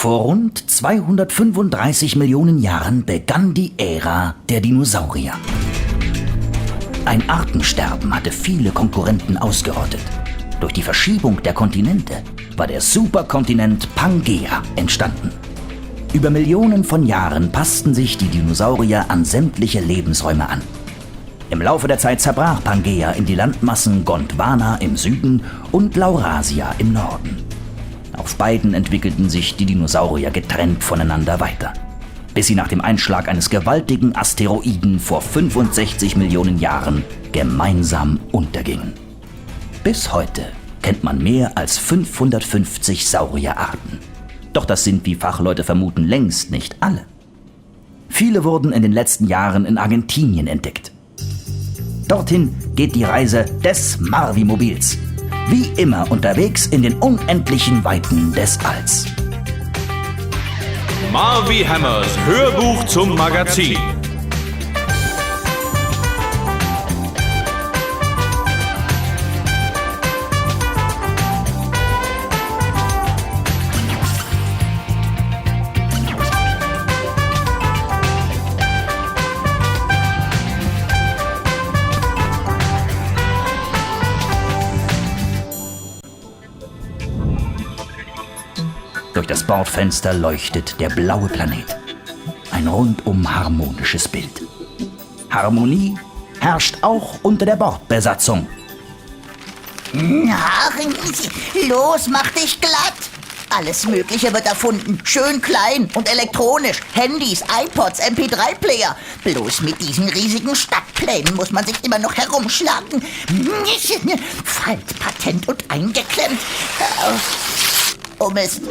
Vor rund 235 Millionen Jahren begann die Ära der Dinosaurier. Ein Artensterben hatte viele Konkurrenten ausgerottet. Durch die Verschiebung der Kontinente war der Superkontinent Pangea entstanden. Über Millionen von Jahren passten sich die Dinosaurier an sämtliche Lebensräume an. Im Laufe der Zeit zerbrach Pangea in die Landmassen Gondwana im Süden und Laurasia im Norden. Auf beiden entwickelten sich die Dinosaurier getrennt voneinander weiter, bis sie nach dem Einschlag eines gewaltigen Asteroiden vor 65 Millionen Jahren gemeinsam untergingen. Bis heute kennt man mehr als 550 Saurierarten. Doch das sind, wie Fachleute vermuten, längst nicht alle. Viele wurden in den letzten Jahren in Argentinien entdeckt. Dorthin geht die Reise des Marvi-Mobils. Wie immer unterwegs in den unendlichen Weiten des Alls. Marvi Hammers Hörbuch zum Magazin. Durch das Bordfenster leuchtet der blaue Planet. Ein rundum harmonisches Bild. Harmonie herrscht auch unter der Bordbesatzung. Na, los, mach dich glatt. Alles Mögliche wird erfunden. Schön klein und elektronisch. Handys, iPods, MP3-Player. Bloß mit diesen riesigen Stadtplänen muss man sich immer noch herumschlagen. Faltpatent und eingeklemmt. Oh Mist.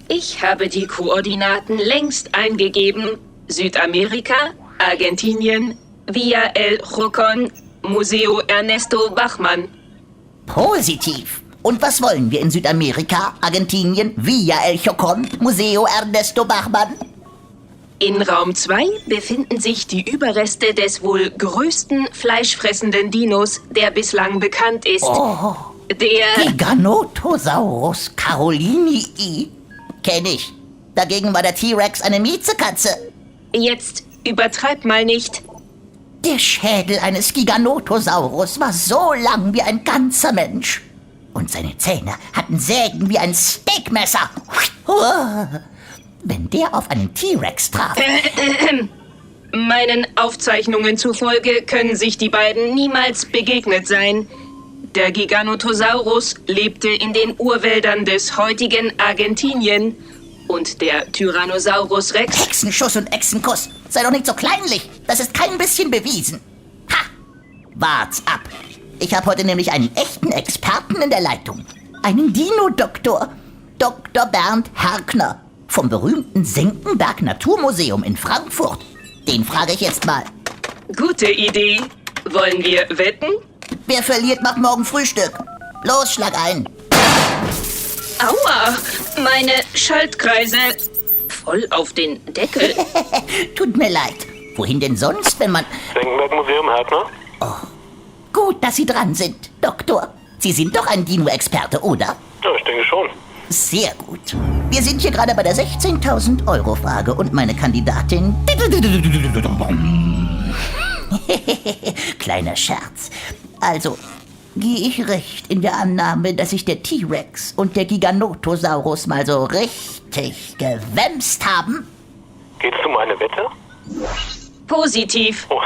Ich habe die Koordinaten längst eingegeben. Südamerika, Argentinien, Villa El Jocón, Museo Ernesto Bachmann. Positiv. Und was wollen wir in Südamerika, Argentinien, Villa El Jocón, Museo Ernesto Bachmann? In Raum 2 befinden sich die Überreste des wohl größten fleischfressenden Dinos, der bislang bekannt ist. Oh, der Giganotosaurus carolinii. Kenn ich. Dagegen war der T-Rex eine Miezekatze. Jetzt übertreib mal nicht. Der Schädel eines Giganotosaurus war so lang wie ein ganzer Mensch. Und seine Zähne hatten Sägen wie ein Steakmesser. Wenn der auf einen T-Rex traf. Meinen Aufzeichnungen zufolge können sich die beiden niemals begegnet sein. Der Giganotosaurus lebte in den Urwäldern des heutigen Argentinien und der Tyrannosaurus Rex... Hexenschuss und Echsenkuss. Sei doch nicht so kleinlich. Das ist kein bisschen bewiesen. Ha! Wart's ab. Ich habe heute nämlich einen echten Experten in der Leitung. Einen Dino-Doktor. Dr. Bernd Herkner. Vom berühmten Senckenberg Naturmuseum in Frankfurt. Den frage ich jetzt mal. Gute Idee. Wollen wir wetten? Wer verliert, macht morgen Frühstück. Los, schlag ein. Aua, meine Schaltkreise. Voll auf den Deckel. Tut mir leid. Wohin denn sonst, wenn man... Senckenberg Museum, Herkner? Gut, dass Sie dran sind, Doktor. Sie sind doch ein Dino-Experte, oder? Ja, ich denke schon. Sehr gut. Wir sind hier gerade bei der 16.000 Euro Frage und meine Kandidatin... Kleiner Scherz. Also, gehe ich recht in der Annahme, dass sich der T-Rex und der Giganotosaurus mal so richtig gewämst haben? Geht es um eine Wette? Positiv. Oh,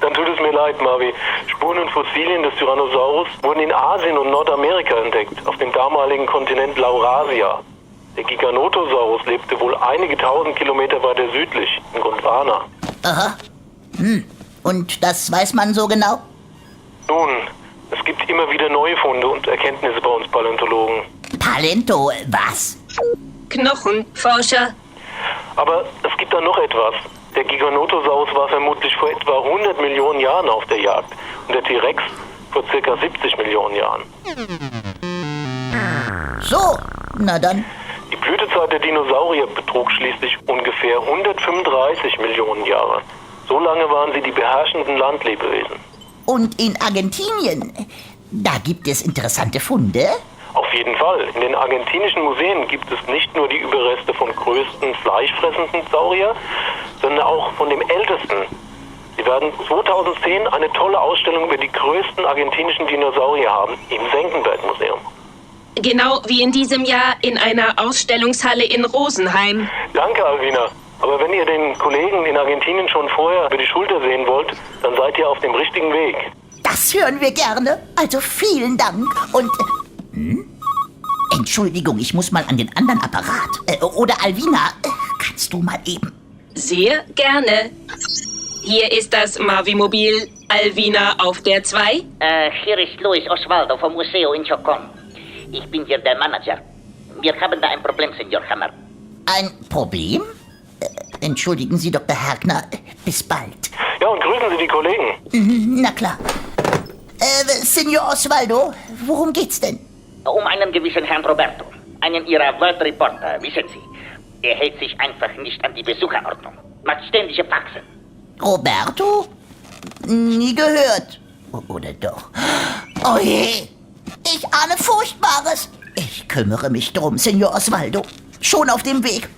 dann tut es mir leid, Marvi. Spuren und Fossilien des Tyrannosaurus wurden in Asien und Nordamerika entdeckt, auf dem damaligen Kontinent Laurasia. Der Giganotosaurus lebte wohl einige tausend Kilometer weiter südlich, in Gondwana. Aha. Und das weiß man so genau? Nun, es gibt immer wieder neue Funde und Erkenntnisse bei uns Paläontologen. Palento, was? Knochenforscher. Aber es gibt da noch etwas. Der Giganotosaurus war vermutlich vor etwa 100 Millionen Jahren auf der Jagd und der T-Rex vor ca. 70 Millionen Jahren. So, na dann. Die Blütezeit der Dinosaurier betrug schließlich ungefähr 135 Millionen Jahre. So lange waren sie die beherrschenden Landlebewesen. Und in Argentinien, da gibt es interessante Funde? Auf Auf jeden Fall. In den argentinischen Museen gibt es nicht nur die Überreste vom größten fleischfressenden Saurier, sondern auch von dem ältesten. Sie werden 2010 eine tolle Ausstellung über die größten argentinischen Dinosaurier haben im Senckenberg-Museum. Genau wie in diesem Jahr in einer Ausstellungshalle in Rosenheim. Danke, Alvina. Aber wenn ihr den Kollegen in Argentinien schon vorher über die Schulter sehen wollt, dann seid ihr auf dem richtigen Weg. Das hören wir gerne. Also vielen Dank. Und, Entschuldigung, ich muss mal an den anderen Apparat. Oder Alvina, kannst du mal eben? Sehr gerne. Hier ist das Marvi-Mobil. Alvina auf der 2. Hier ist Luis Osvaldo vom Museo in Chocón. Ich bin hier der Manager. Wir haben da ein Problem, Senor Hammer. Ein Problem? Entschuldigen Sie, Dr. Hergner. Bis bald. Ja, und grüßen Sie die Kollegen. Na klar. Senor Osvaldo, worum geht's denn? Um einen gewissen Herrn Roberto. Einen Ihrer World Reporter, wissen Sie. Er hält sich einfach nicht an die Besucherordnung. Macht ständige Faxen. Roberto? Nie gehört. Oder doch? Oh je, ich ahne Furchtbares. Ich kümmere mich drum, Senor Osvaldo. Schon auf dem Weg.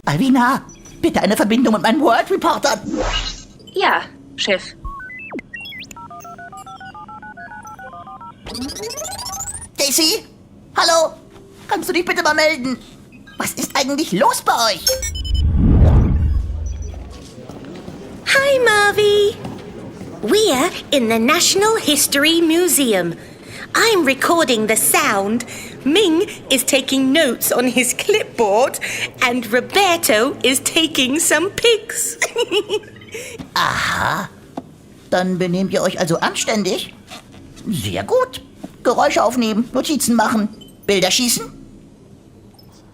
Alvina, bitte eine Verbindung mit meinem World Reporter. Ja, Chef. Daisy? Hallo? Kannst du dich bitte mal melden? Was ist eigentlich los bei euch? Hi, Marvy. We're in the National History Museum. I'm recording the sound. Ming is taking notes on his clipboard. And Roberto is taking some pics. Aha. Dann benehmt ihr euch also anständig? Sehr gut. Geräusche aufnehmen, Notizen machen, Bilder schießen?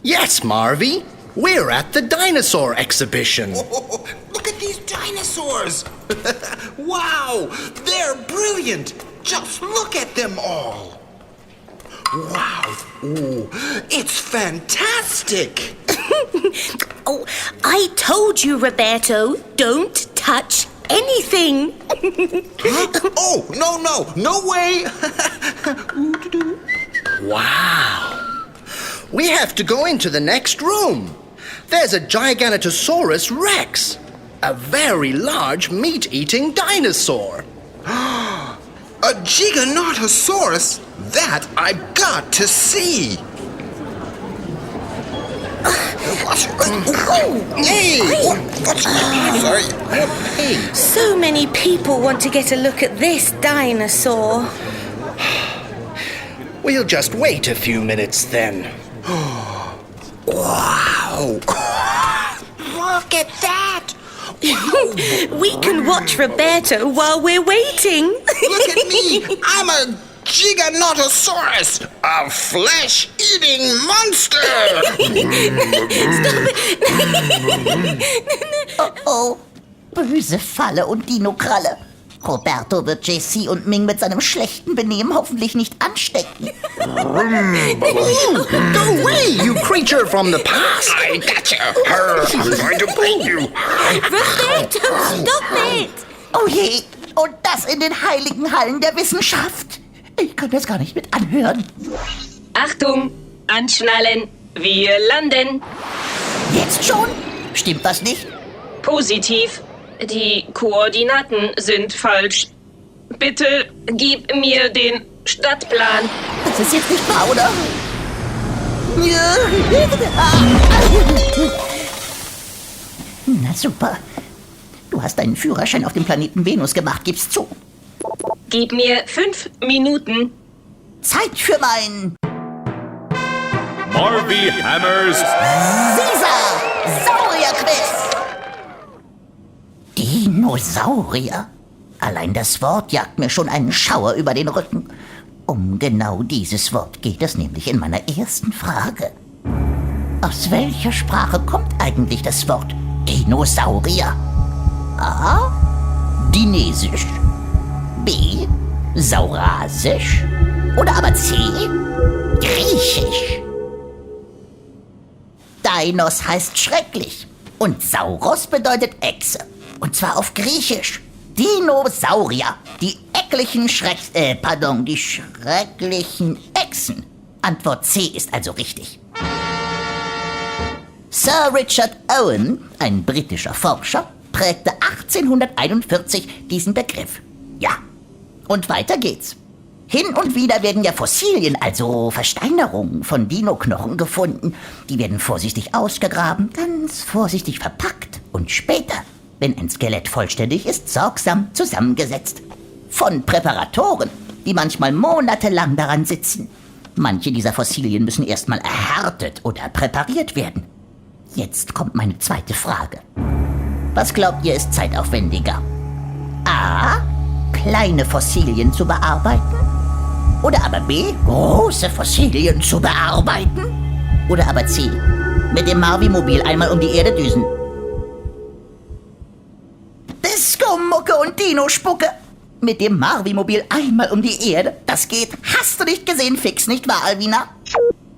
Yes, Marvy. We're at the dinosaur exhibition. Oh, look at these dinosaurs! Wow, they're brilliant! Just look at them all! Wow, ooh, it's fantastic! Oh, I told you, Roberto, don't touch anything. Huh? Oh, no way! Wow. We have to go into the next room. There's a Giganotosaurus Rex, a very large meat-eating dinosaur. A Giganotosaurus? That I've got to see! Hey! Sorry. Hey. So many people want to get a look at this dinosaur. We'll just wait a few minutes then. Wow! Look at that! We can watch Roberto while we're waiting. Look at me! I'm a Giganotosaurus! A flesh-eating monster! Oh, böse Falle und Dino-Kralle. Roberto wird JC und Ming mit seinem schlechten Benehmen hoffentlich nicht anstecken. Go away, you creature from the past! I gotcha! I'm going to bring you! Roberto, stop it! Oh je, und das in den heiligen Hallen der Wissenschaft. Ich kann das gar nicht mit anhören. Achtung, anschnallen, wir landen. Jetzt schon? Stimmt was nicht? Positiv. Die Koordinaten sind falsch. Bitte gib mir den Stadtplan. Das ist jetzt nicht wahr, oder? Na super. Du hast deinen Führerschein auf dem Planeten Venus gemacht, gib's zu. Gib mir 5 Minuten. Zeit für mein Marvy Hammers Saurier-Quiz. Dinosaurier? Allein das Wort jagt mir schon einen Schauer über den Rücken. Um genau dieses Wort geht es nämlich in meiner ersten Frage. Aus welcher Sprache kommt eigentlich das Wort Dinosaurier? A. Dinesisch. B. Saurasisch. Oder aber C. Griechisch. Dinos heißt schrecklich. Und Sauros bedeutet Echse. Und zwar auf Griechisch. Dinosaurier. Die schrecklichen Echsen. Antwort C ist also richtig. Sir Richard Owen, ein britischer Forscher, prägte 1841 diesen Begriff. Ja, und weiter geht's. Hin und wieder werden ja Fossilien, also Versteinerungen von Dino-Knochen gefunden. Die werden vorsichtig ausgegraben, ganz vorsichtig verpackt und später, wenn ein Skelett vollständig ist, sorgsam zusammengesetzt. Von Präparatoren, die manchmal monatelang daran sitzen. Manche dieser Fossilien müssen erstmal erhärtet oder präpariert werden. Jetzt kommt meine zweite Frage. Was glaubt ihr ist zeitaufwendiger? A. Kleine Fossilien zu bearbeiten? Oder aber B. Große Fossilien zu bearbeiten? Oder aber C. Mit dem Marvi-Mobil einmal um die Erde düsen? Disco-Mucke und Dino-Spucke! Mit dem Marvi-Mobil einmal um die Erde? Das geht. Hast du nicht gesehen, Fix, nicht wahr, Alvina?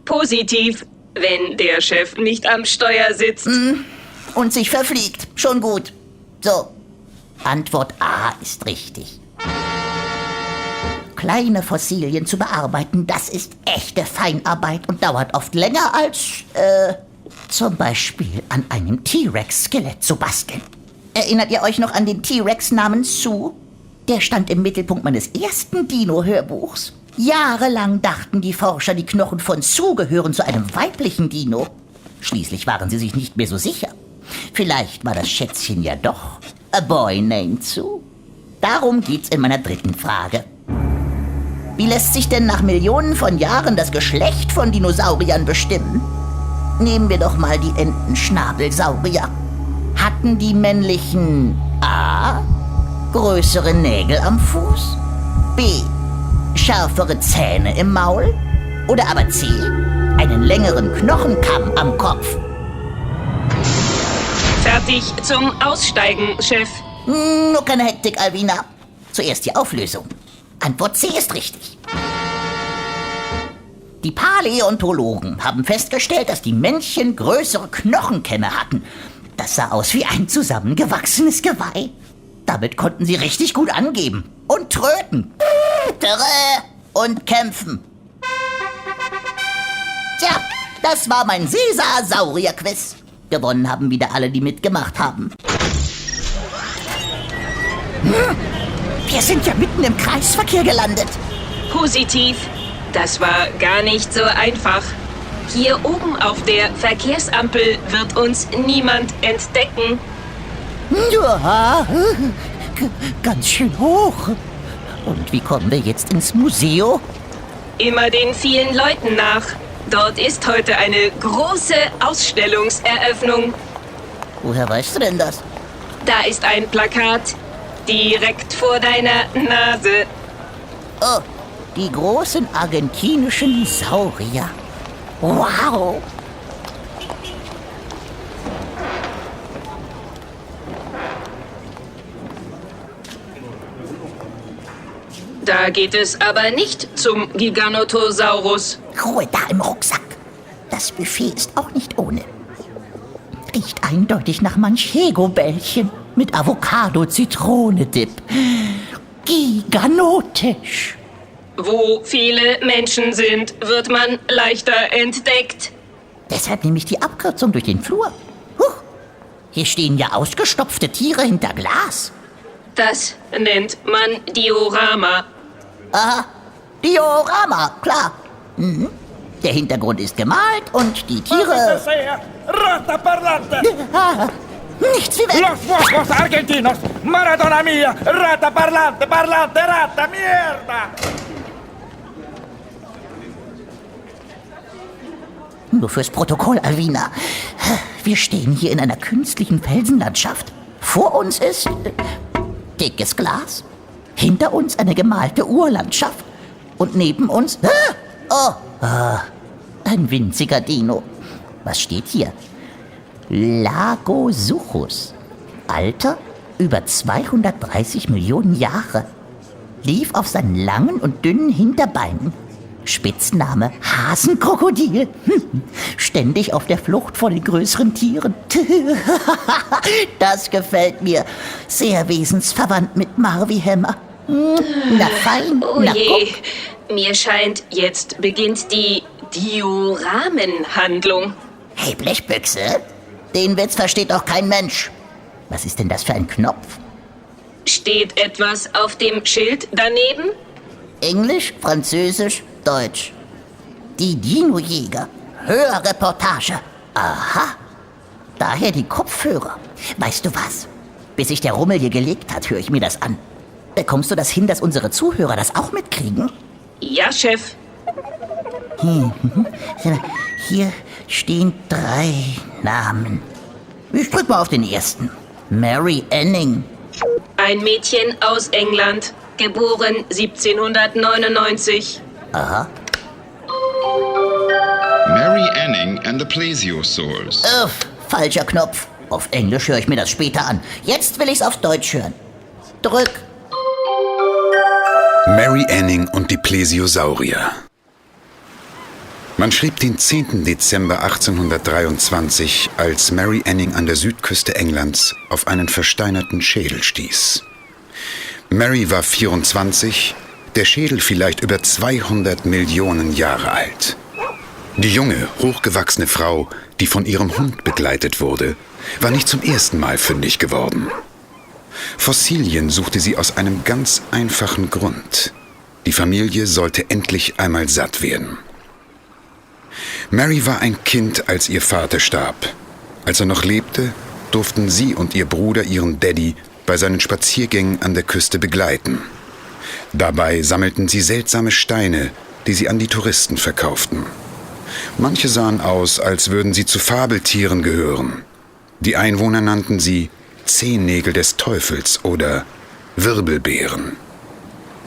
Positiv, wenn der Chef nicht am Steuer sitzt. Und sich verfliegt. Schon gut. So, Antwort A ist richtig. Kleine Fossilien zu bearbeiten, das ist echte Feinarbeit und dauert oft länger als, zum Beispiel an einem T-Rex-Skelett zu basteln. Erinnert ihr euch noch an den T-Rex namens Sue? Der stand im Mittelpunkt meines ersten Dino-Hörbuchs. Jahrelang dachten die Forscher, die Knochen von Sue gehören zu einem weiblichen Dino. Schließlich waren sie sich nicht mehr so sicher. Vielleicht war das Schätzchen ja doch a boy named Sue. Darum geht's in meiner dritten Frage. Wie lässt sich denn nach Millionen von Jahren das Geschlecht von Dinosauriern bestimmen? Nehmen wir doch mal die Entenschnabelsaurier. Hatten die männlichen A. größere Nägel am Fuß? B. schärfere Zähne im Maul? Oder aber C. einen längeren Knochenkamm am Kopf? Fertig zum Aussteigen, Chef. Nur keine Hektik, Alvina. Zuerst die Auflösung. Antwort C ist richtig. Die Paläontologen haben festgestellt, dass die Männchen größere Knochenkämme hatten. Das sah aus wie ein zusammengewachsenes Geweih. Damit konnten sie richtig gut angeben. Und tröten. Und kämpfen. Tja, das war mein Caesar-Saurier-Quiz. Gewonnen haben wieder alle, die mitgemacht haben. Wir sind ja mitten im Kreisverkehr gelandet. Positiv. Das war gar nicht so einfach. Hier oben auf der Verkehrsampel wird uns niemand entdecken. Ja, ganz schön hoch. Und wie kommen wir jetzt ins Museum? Immer den vielen Leuten nach. Dort ist heute eine große Ausstellungseröffnung. Woher weißt du denn das? Da ist ein Plakat. Direkt vor deiner Nase. Oh, die großen argentinischen Saurier. Wow! Da geht es aber nicht zum Giganotosaurus. Ruhe da im Rucksack. Das Buffet ist auch nicht ohne. Riecht eindeutig nach Manchego-Bällchen mit Avocado-Zitrone-Dip. Giganotisch. Wo viele Menschen sind, wird man leichter entdeckt. Deshalb nehme ich die Abkürzung durch den Flur. Huch, hier stehen ja ausgestopfte Tiere hinter Glas. Das nennt man Diorama. Aha, Diorama, klar. Mhm. Der Hintergrund ist gemalt und die Tiere... Rata parlante! Nichts wie weg! Los Fosfos Argentinos! Maradona mia! Rata parlante, parlante, rata, mierda! Nur fürs Protokoll, Alvina. Wir stehen hier in einer künstlichen Felsenlandschaft. Vor uns ist dickes Glas. Hinter uns eine gemalte Urlandschaft. Und neben uns... ein winziger Dino. Was steht hier? Lagosuchus. Alter über 230 Millionen Jahre. Lief auf seinen langen und dünnen Hinterbeinen. Spitzname Hasenkrokodil. Ständig auf der Flucht vor den größeren Tieren. Das gefällt mir. Sehr wesensverwandt mit Marvi Hammer. Na fein, Oh na je. guck. Mir scheint, jetzt beginnt die Dioramenhandlung. Hey, Blechbüchse? Den Witz versteht doch kein Mensch. Was ist denn das für ein Knopf? Steht etwas auf dem Schild daneben? Englisch, Französisch, Deutsch. Die Dino-Jäger. Hörreportage. Aha. Daher die Kopfhörer. Weißt du was? Bis sich der Rummel hier gelegt hat, höre ich mir das an. Bekommst du das hin, dass unsere Zuhörer das auch mitkriegen? Ja, Chef. Hier stehen 3 Namen. Ich drück mal auf den ersten. Mary Anning. Ein Mädchen aus England, geboren 1799. Aha. Mary Anning and the Plesiosaurs. Falscher Knopf. Auf Englisch höre ich mir das später an. Jetzt will ich's auf Deutsch hören. Drück. Mary Anning und die Plesiosaurier. Man schrieb den 10. Dezember 1823, als Mary Anning an der Südküste Englands auf einen versteinerten Schädel stieß. Mary war 24, der Schädel vielleicht über 200 Millionen Jahre alt. Die junge, hochgewachsene Frau, die von ihrem Hund begleitet wurde, war nicht zum ersten Mal fündig geworden. Fossilien suchte sie aus einem ganz einfachen Grund. Die Familie sollte endlich einmal satt werden. Mary war ein Kind, als ihr Vater starb. Als er noch lebte, durften sie und ihr Bruder ihren Daddy bei seinen Spaziergängen an der Küste begleiten. Dabei sammelten sie seltsame Steine, die sie an die Touristen verkauften. Manche sahen aus, als würden sie zu Fabeltieren gehören. Die Einwohner nannten sie Zehennägel des Teufels oder Wirbelbeeren.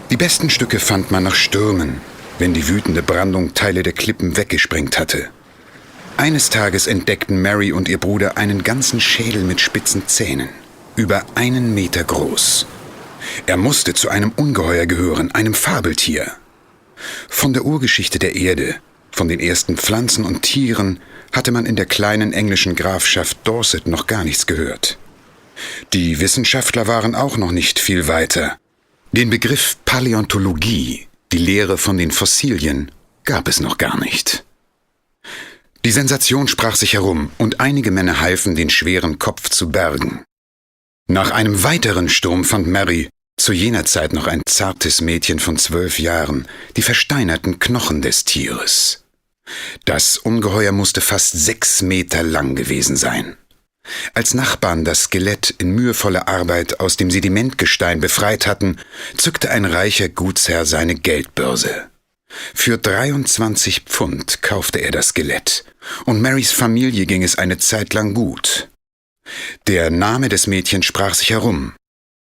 Die besten Stücke fand man nach Stürmen, wenn die wütende Brandung Teile der Klippen weggesprengt hatte. Eines Tages entdeckten Mary und ihr Bruder einen ganzen Schädel mit spitzen Zähnen, über 1 Meter groß. Er musste zu einem Ungeheuer gehören, einem Fabeltier. Von der Urgeschichte der Erde, von den ersten Pflanzen und Tieren, hatte man in der kleinen englischen Grafschaft Dorset noch gar nichts gehört. Die Wissenschaftler waren auch noch nicht viel weiter. Den Begriff Paläontologie, die Lehre von den Fossilien, gab es noch gar nicht. Die Sensation sprach sich herum und einige Männer halfen, den schweren Kopf zu bergen. Nach einem weiteren Sturm fand Mary, zu jener Zeit noch ein zartes Mädchen von 12 Jahren, die versteinerten Knochen des Tieres. Das Ungeheuer musste fast 6 Meter lang gewesen sein. Als Nachbarn das Skelett in mühevoller Arbeit aus dem Sedimentgestein befreit hatten, zückte ein reicher Gutsherr seine Geldbörse. Für 23 Pfund kaufte er das Skelett, und Marys Familie ging es eine Zeit lang gut. Der Name des Mädchens sprach sich herum.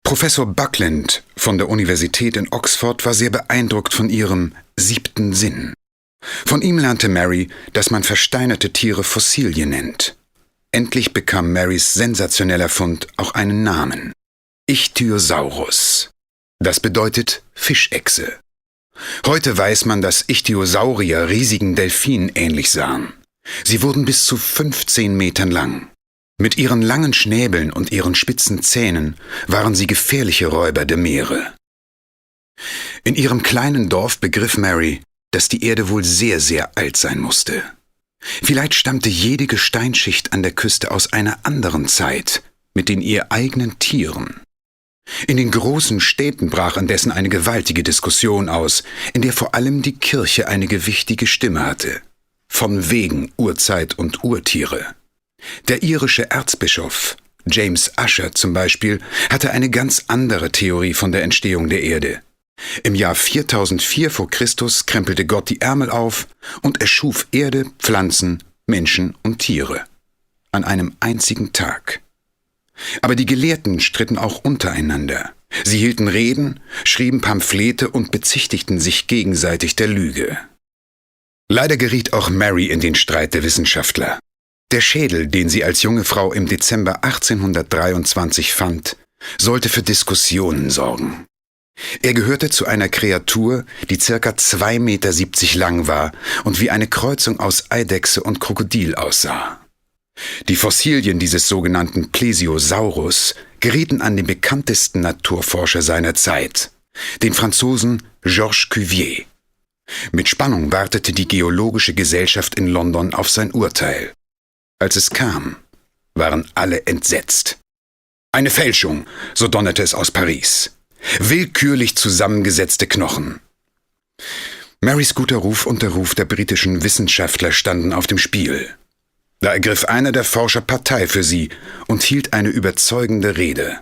Professor Buckland von der Universität in Oxford war sehr beeindruckt von ihrem 7. Sinn. Von ihm lernte Mary, dass man versteinerte Tiere Fossilien nennt. Endlich bekam Marys sensationeller Fund auch einen Namen: Ichthyosaurus. Das bedeutet Fischechse. Heute weiß man, dass Ichthyosaurier riesigen Delfinen ähnlich sahen. Sie wurden bis zu 15 Metern lang. Mit ihren langen Schnäbeln und ihren spitzen Zähnen waren sie gefährliche Räuber der Meere. In ihrem kleinen Dorf begriff Mary, dass die Erde wohl sehr, sehr alt sein musste. Vielleicht stammte jede Gesteinsschicht an der Küste aus einer anderen Zeit, mit den ihr eigenen Tieren. In den großen Städten brach indessen eine gewaltige Diskussion aus, in der vor allem die Kirche eine gewichtige Stimme hatte. Von wegen Urzeit und Urtiere. Der irische Erzbischof, James Ussher zum Beispiel, hatte eine ganz andere Theorie von der Entstehung der Erde. Im Jahr 4004 vor Christus krempelte Gott die Ärmel auf und erschuf Erde, Pflanzen, Menschen und Tiere. An einem einzigen Tag. Aber die Gelehrten stritten auch untereinander. Sie hielten Reden, schrieben Pamphlete und bezichtigten sich gegenseitig der Lüge. Leider geriet auch Mary in den Streit der Wissenschaftler. Der Schädel, den sie als junge Frau im Dezember 1823 fand, sollte für Diskussionen sorgen. Er gehörte zu einer Kreatur, die ca. 2,70 Meter lang war und wie eine Kreuzung aus Eidechse und Krokodil aussah. Die Fossilien dieses sogenannten Plesiosaurus gerieten an den bekanntesten Naturforscher seiner Zeit, den Franzosen Georges Cuvier. Mit Spannung wartete die Geologische Gesellschaft in London auf sein Urteil. Als es kam, waren alle entsetzt. Eine Fälschung, so donnerte es aus Paris. Willkürlich zusammengesetzte Knochen. Marys guter Ruf und der Ruf der britischen Wissenschaftler standen auf dem Spiel. Da ergriff einer der Forscher Partei für sie und hielt eine überzeugende Rede.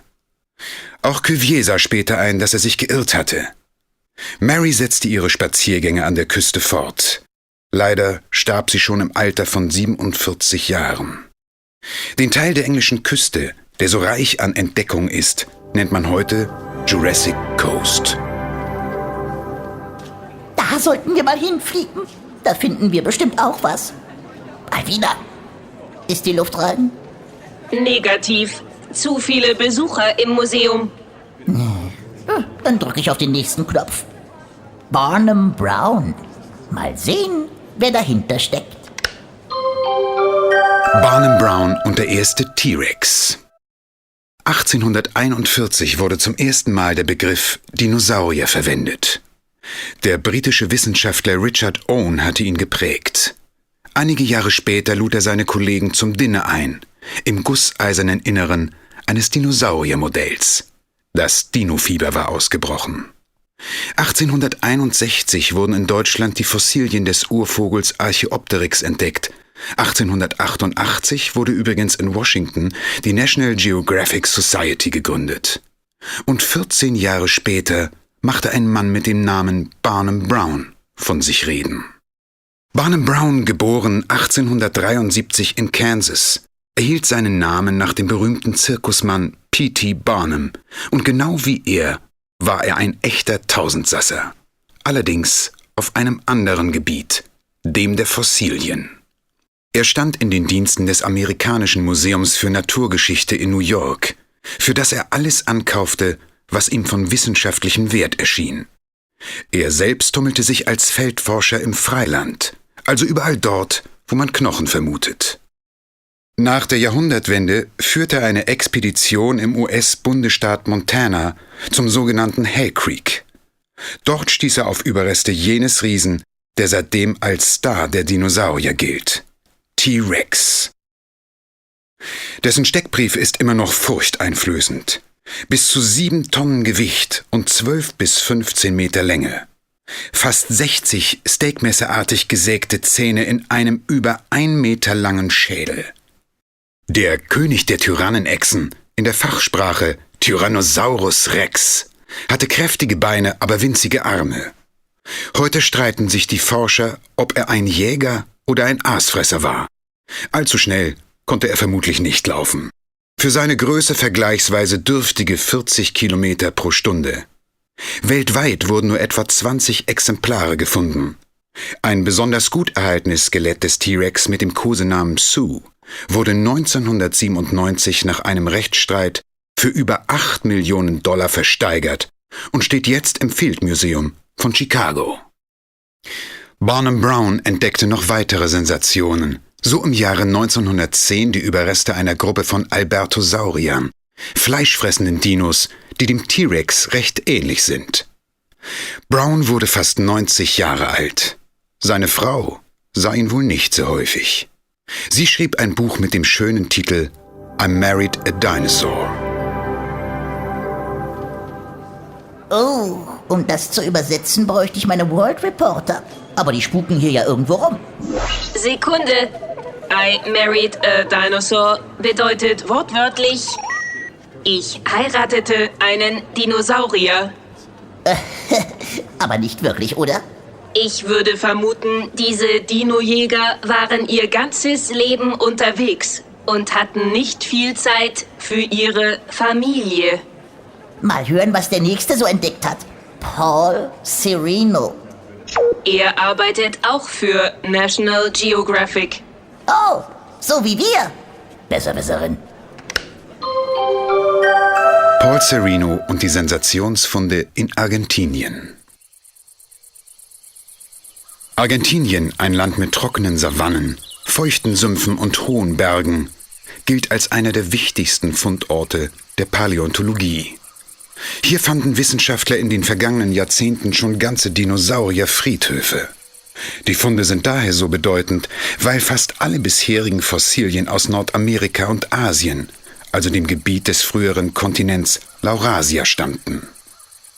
Auch Cuvier sah später ein, dass er sich geirrt hatte. Mary setzte ihre Spaziergänge an der Küste fort. Leider starb sie schon im Alter von 47 Jahren. Den Teil der englischen Küste, der so reich an Entdeckung ist, nennt man heute Jurassic Coast. Da sollten wir mal hinfliegen. Da finden wir bestimmt auch was. Alvina, ist die Luft rein? Negativ. Zu viele Besucher im Museum. Dann drücke ich auf den nächsten Knopf. Barnum Brown. Mal sehen, wer dahinter steckt. Barnum Brown und der erste T-Rex. 1841 wurde zum ersten Mal der Begriff Dinosaurier verwendet. Der britische Wissenschaftler Richard Owen hatte ihn geprägt. Einige Jahre später lud er seine Kollegen zum Dinner ein, im gusseisernen Inneren eines Dinosauriermodells. Das Dinofieber war ausgebrochen. 1861 wurden in Deutschland die Fossilien des Urvogels Archaeopteryx entdeckt. 1888 wurde übrigens in Washington die National Geographic Society gegründet. Und 14 Jahre später machte ein Mann mit dem Namen Barnum Brown von sich reden. Barnum Brown, geboren 1873 in Kansas, erhielt seinen Namen nach dem berühmten Zirkusmann P.T. Barnum, und genau wie er war er ein echter Tausendsasser. Allerdings auf einem anderen Gebiet, dem der Fossilien. Er stand in den Diensten des Amerikanischen Museums für Naturgeschichte in New York, für das er alles ankaufte, was ihm von wissenschaftlichem Wert erschien. Er selbst tummelte sich als Feldforscher im Freiland, also überall dort, wo man Knochen vermutet. Nach der Jahrhundertwende führte er eine Expedition im US-Bundesstaat Montana zum sogenannten Hell Creek. Dort stieß er auf Überreste jenes Riesen, der seitdem als Star der Dinosaurier gilt: T-Rex. Dessen Steckbrief ist immer noch furchteinflößend. Bis zu 7 Tonnen Gewicht und 12 bis 15 Meter Länge. Fast 60 steakmesserartig gesägte Zähne in einem über 1 Meter langen Schädel. Der König der Tyrannenechsen, in der Fachsprache Tyrannosaurus Rex, hatte kräftige Beine, aber winzige Arme. Heute streiten sich die Forscher, ob er ein Jäger oder ein Aasfresser war. Allzu schnell konnte er vermutlich nicht laufen. Für seine Größe vergleichsweise dürftige 40 Kilometer pro Stunde. Weltweit wurden nur etwa 20 Exemplare gefunden. Ein besonders gut erhaltenes Skelett des T-Rex mit dem Kosenamen Sue wurde 1997 nach einem Rechtsstreit für über $8 Millionen versteigert und steht jetzt im Field Museum von Chicago. Barnum Brown entdeckte noch weitere Sensationen, so im Jahre 1910 die Überreste einer Gruppe von Albertosauriern, fleischfressenden Dinos, die dem T-Rex recht ähnlich sind. Brown wurde fast 90 Jahre alt. Seine Frau sah ihn wohl nicht so häufig. Sie schrieb ein Buch mit dem schönen Titel I Married a Dinosaur. Oh, um das zu übersetzen, bräuchte ich meine World Reporter. Aber die spuken hier ja irgendwo rum. Sekunde. I married a dinosaur bedeutet wortwörtlich: Ich heiratete einen Dinosaurier. Aber nicht wirklich, oder? Ich würde vermuten, diese Dinojäger waren ihr ganzes Leben unterwegs und hatten nicht viel Zeit für ihre Familie. Mal hören, was der Nächste so entdeckt hat. Paul Sereno. Er arbeitet auch für National Geographic. Oh, so wie wir. Besserwisserin. Paul Sereno und die Sensationsfunde in Argentinien. Argentinien, ein Land mit trockenen Savannen, feuchten Sümpfen und hohen Bergen, gilt als einer der wichtigsten Fundorte der Paläontologie. Hier fanden Wissenschaftler in den vergangenen Jahrzehnten schon ganze Dinosaurierfriedhöfe. Die Funde sind daher so bedeutend, weil fast alle bisherigen Fossilien aus Nordamerika und Asien, also dem Gebiet des früheren Kontinents Laurasia, stammten.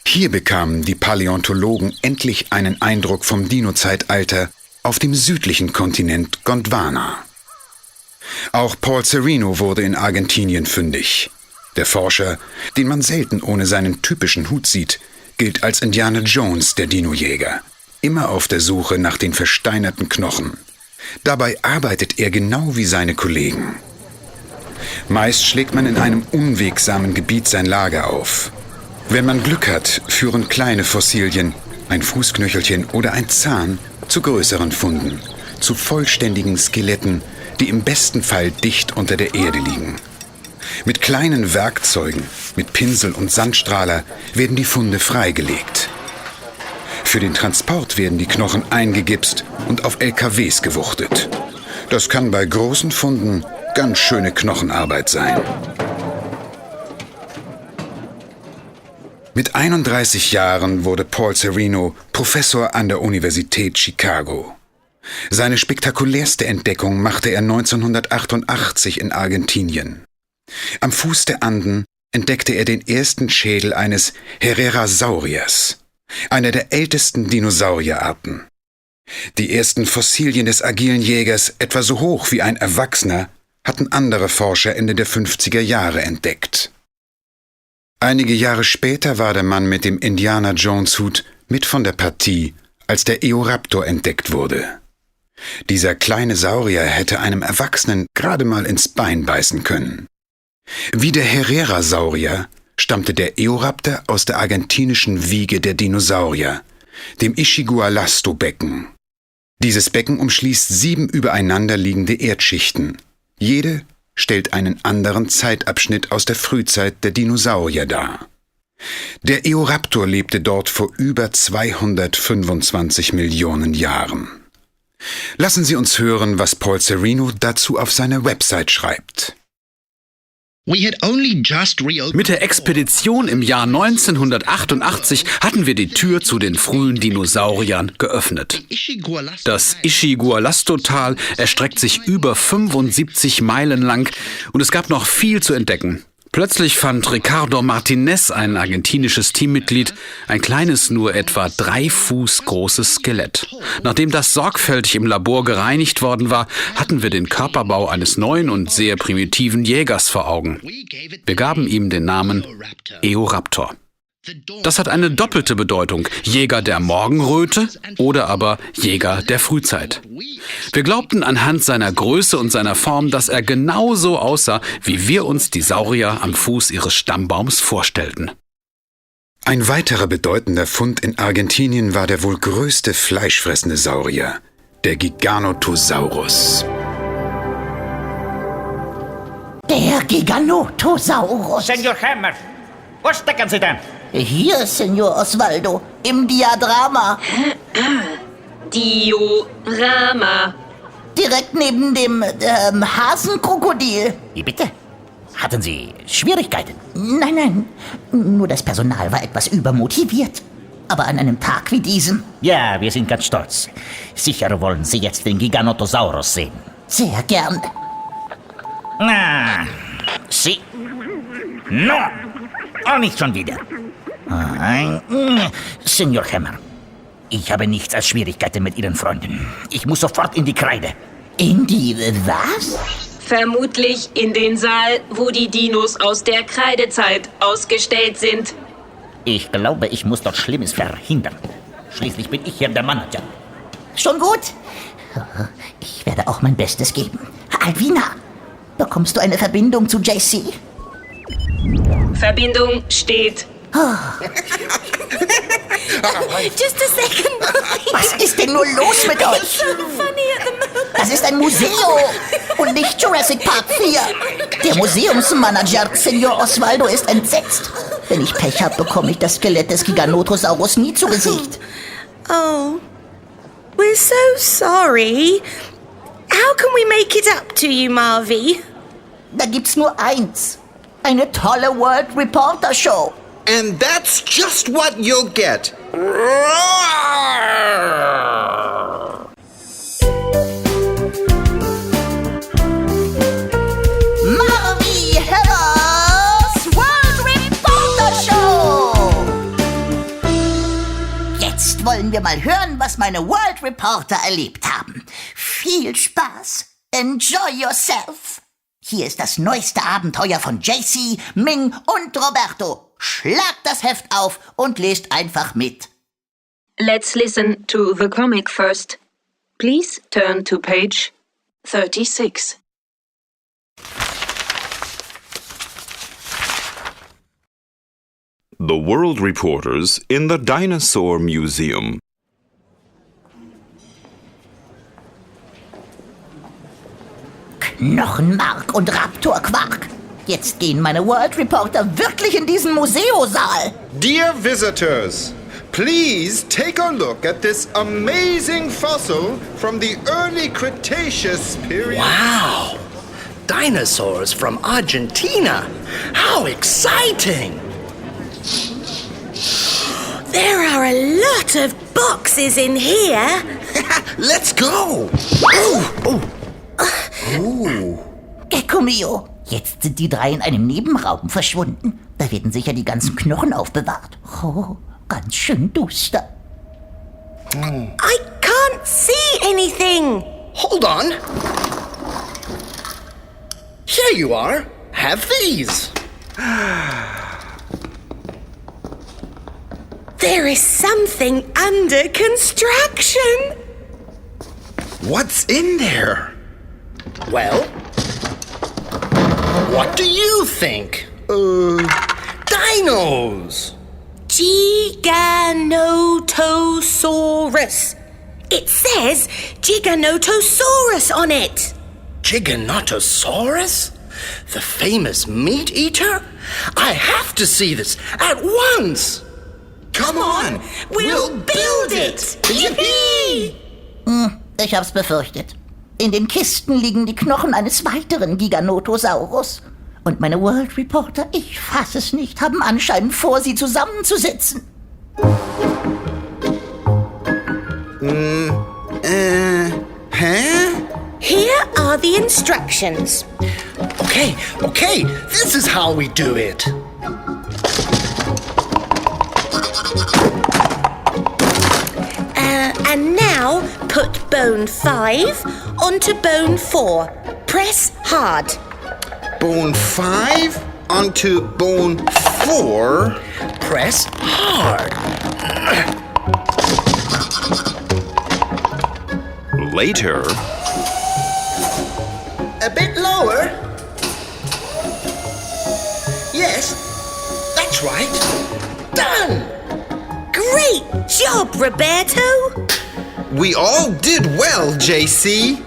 Hier bekamen die Paläontologen endlich einen Eindruck vom Dino-Zeitalter auf dem südlichen Kontinent Gondwana. Auch Paul Sereno wurde in Argentinien fündig. Der Forscher, den man selten ohne seinen typischen Hut sieht, gilt als Indiana Jones der Dinojäger, immer auf der Suche nach den versteinerten Knochen. Dabei arbeitet er genau wie seine Kollegen. Meist schlägt man in einem unwegsamen Gebiet sein Lager auf. Wenn man Glück hat, führen kleine Fossilien, ein Fußknöchelchen oder ein Zahn, zu größeren Funden, zu vollständigen Skeletten, die im besten Fall dicht unter der Erde liegen. Mit kleinen Werkzeugen, mit Pinsel und Sandstrahler werden die Funde freigelegt. Für den Transport werden die Knochen eingegipst und auf LKWs gewuchtet. Das kann bei großen Funden ganz schöne Knochenarbeit sein. Mit 31 Jahren wurde Paul Sereno Professor an der Universität Chicago. Seine spektakulärste Entdeckung machte er 1988 in Argentinien. Am Fuß der Anden entdeckte er den ersten Schädel eines Herrerasauriers, einer der ältesten Dinosaurierarten. Die ersten Fossilien des agilen Jägers, etwa so hoch wie ein Erwachsener, hatten andere Forscher Ende der 50er Jahre entdeckt. Einige Jahre später war der Mann mit dem Indiana-Jones-Hut mit von der Partie, als der Eoraptor entdeckt wurde. Dieser kleine Saurier hätte einem Erwachsenen gerade mal ins Bein beißen können. Wie der Herrerasaurier stammte der Eoraptor aus der argentinischen Wiege der Dinosaurier, dem Ischigualasto-Becken. Dieses Becken umschließt 7 übereinander liegende Erdschichten. Jede stellt einen anderen Zeitabschnitt aus der Frühzeit der Dinosaurier dar. Der Eoraptor lebte dort vor über 225 Millionen Jahren. Lassen Sie uns hören, was Paul Sereno dazu auf seiner Website schreibt. Mit der Expedition im Jahr 1988 hatten wir die Tür zu den frühen Dinosauriern geöffnet. Das Ischigualasto-Tal erstreckt sich über 75 Meilen lang und es gab noch viel zu entdecken. Plötzlich fand Ricardo Martinez, ein argentinisches Teammitglied, ein kleines, nur etwa 3 Fuß großes Skelett. Nachdem das sorgfältig im Labor gereinigt worden war, hatten wir den Körperbau eines neuen und sehr primitiven Jägers vor Augen. Wir gaben ihm den Namen Eoraptor. Das hat eine doppelte Bedeutung, Jäger der Morgenröte oder aber Jäger der Frühzeit. Wir glaubten anhand seiner Größe und seiner Form, dass er genauso aussah, wie wir uns die Saurier am Fuß ihres Stammbaums vorstellten. Ein weiterer bedeutender Fund in Argentinien war der wohl größte fleischfressende Saurier, der Giganotosaurus. Der Giganotosaurus. Senor Hammer, wo stecken Sie denn? Hier, Senor Osvaldo, im Diadrama. Diorama. Direkt neben dem Hasenkrokodil. Wie bitte? Hatten Sie Schwierigkeiten? Nein, nur das Personal war etwas übermotiviert. Aber an einem Tag wie diesem... Ja, wir sind ganz stolz. Sicher wollen Sie jetzt den Giganotosaurus sehen. Sehr gern. Na, Sie... No, auch nicht schon wieder. Senor Hammer, ich habe nichts als Schwierigkeiten mit Ihren Freunden. Ich muss sofort in die Kreide. In die was? Vermutlich in den Saal, wo die Dinos aus der Kreidezeit ausgestellt sind. Ich glaube, ich muss dort Schlimmes verhindern. Schließlich bin ich hier der Manager. Schon gut. Ich werde auch mein Bestes geben. Alvina, bekommst du eine Verbindung zu JC? Verbindung steht. Just a second. Was ist denn nur los mit euch? So funny at the moment. Das ist ein Museum und nicht Jurassic Park 4. Der Museumsmanager, Senor Osvaldo, ist entsetzt. Wenn ich Pech habe, bekomme ich das Skelett des Giganotosaurus nie zu Gesicht. Oh, we're so sorry. How can we make it up to you, Marvy? Da gibt's nur eins. Eine tolle World Reporter Show. And that's just what you'll get. Marvy Hammers World Reporter Show! Jetzt wollen wir mal hören, was meine World Reporter erlebt haben. Viel Spaß! Enjoy yourself! Hier ist das neueste Abenteuer von JC, Ming und Roberto. Schlagt das Heft auf und lest einfach mit. Let's listen to the comic first. Please turn to page 36. The World Reporters in the Dinosaur Museum. Knochenmark und Raptorquark. Jetzt gehen meine World Reporter wirklich in diesen Museosaal. Dear visitors, please take a look at this amazing fossil from the early Cretaceous period. Wow! Dinosaurs from Argentina! How exciting! There are a lot of boxes in here. Let's go! Gecko Mio, jetzt sind die drei in einem Nebenraum verschwunden. Da werden sicher die ganzen Knochen aufbewahrt. Oh, ganz schön duster. I can't see anything. Hold on. Here you are. Have these. There is something under construction. What's in there? Well, what do you think? Dinos! Giganotosaurus. It says Giganotosaurus on it. Giganotosaurus? The famous meat eater? I have to see this at once! Come on! We'll build it! Yippee! Ich hab's befürchtet. In den Kisten liegen die Knochen eines weiteren Giganotosaurus. Und meine World Reporter, ich fass es nicht, haben anscheinend vor, sie zusammenzusetzen. Huh? Here are the instructions. Okay, this is how we do it. And now put bone 5 onto bone 4. Press hard. Bone 5 onto bone 4. Press hard. Later, A bit lower. Yes, that's right. Done! Great job, Roberto! We all did well, JC.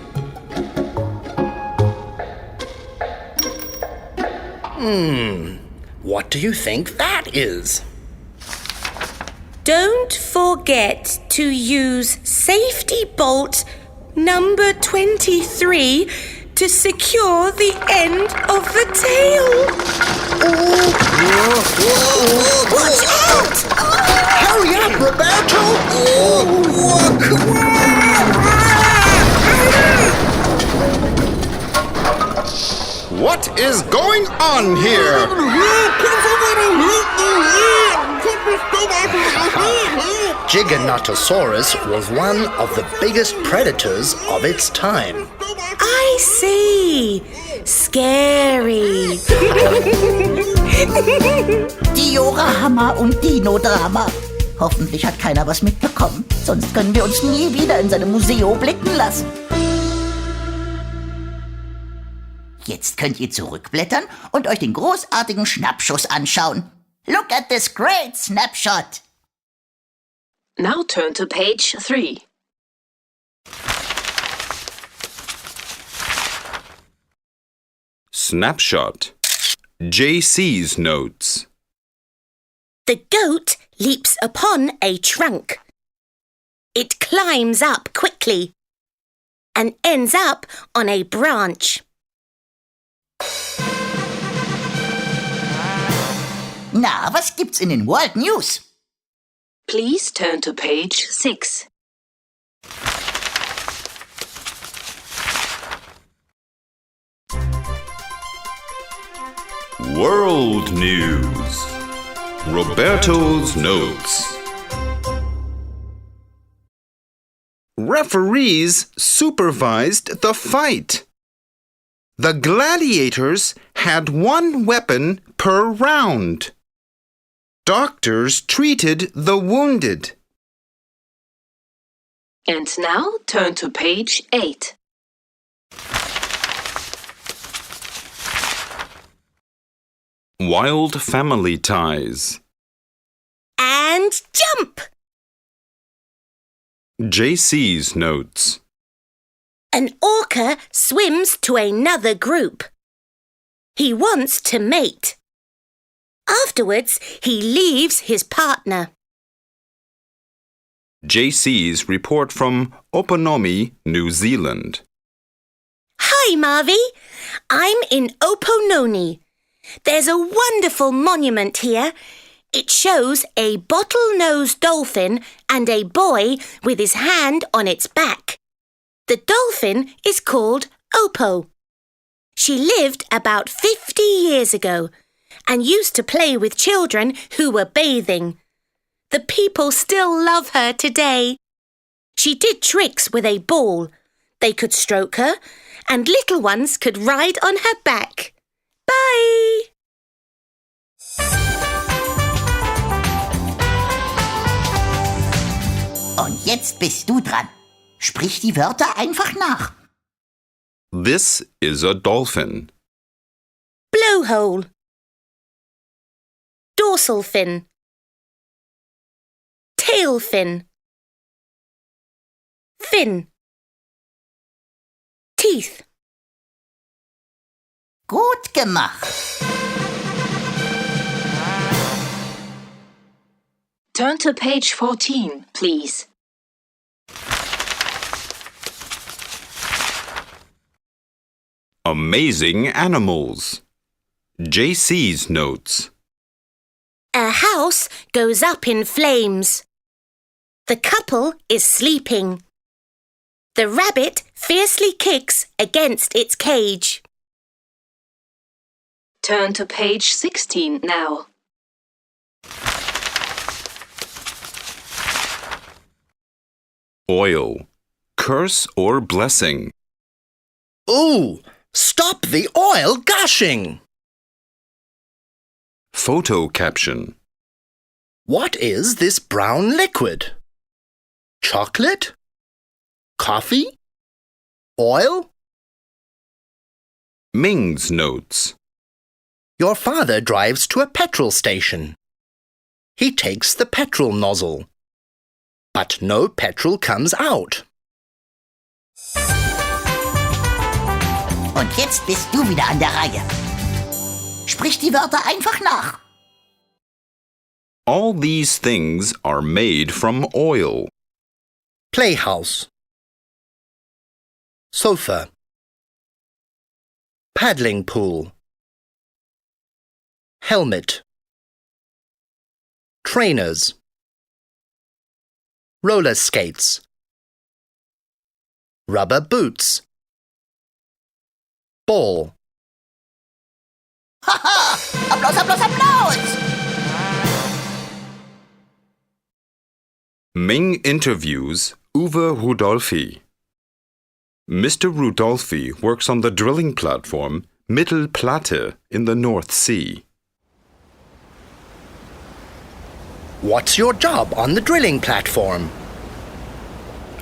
What do you think that is? Don't forget to use safety bolt number 23 to secure the end of the tail. Watch out! Hurry up, Roberto! What is going on here? Giganotosaurus was one of the biggest predators of its time. I see. Scary. Diorama und Dinodrama. Hoffentlich hat keiner was mitbekommen. Sonst können wir uns nie wieder in seinem Museum blicken lassen. Jetzt könnt ihr zurückblättern und euch den großartigen Schnappschuss anschauen. Look at this great snapshot. Now turn to page 3. Snapshot. JC's notes. The goat leaps upon a trunk. It climbs up quickly and ends up on a branch. Na, was gibt's in den World News? Please turn to page 6. World News. Roberto's Notes. Referees supervised the fight. The gladiators had one weapon per round. Doctors treated the wounded. And now turn to page 8. Wild family ties. And jump! JC's notes. An orca swims to another group. He wants to mate. Afterwards, he leaves his partner. JC's report from Oponome, New Zealand. Hi, Marvy. I'm in Opononi. There's a wonderful monument here. It shows a bottlenose dolphin and a boy with his hand on its back. The dolphin is called Opo. She lived about 50 years ago and used to play with children who were bathing. The people still love her today. She did tricks with a ball. They could stroke her, and little ones could ride on her back. Bye! Und jetzt bist du dran. Sprich die Wörter einfach nach. This is a dolphin. Blowhole. Dorsal fin. Tail fin. Fin. Teeth. Gut gemacht. Turn to page 14, please. Amazing animals. JC's notes. A house goes up in flames. The couple is sleeping. The rabbit fiercely kicks against its cage. Turn to page 16 now. Oil. Curse or blessing. Ooh! Stop the oil gushing! Photo caption. What is this brown liquid? Chocolate? Coffee? Oil? Ming's notes. Your father drives to a petrol station. He takes the petrol nozzle. But no petrol comes out. Und jetzt bist du wieder an der Reihe. Sprich die Wörter einfach nach. All these things are made from oil. Playhouse. Sofa. Paddling pool. Helmet. Trainers. Roller skates. Rubber boots. Ball. Haha! Applaus, Applaus, Applaus! Ming interviews Uwe Rudolphi. Mr. Rudolphi works on the drilling platform Mittelplatte in the North Sea. What's your job on the drilling platform?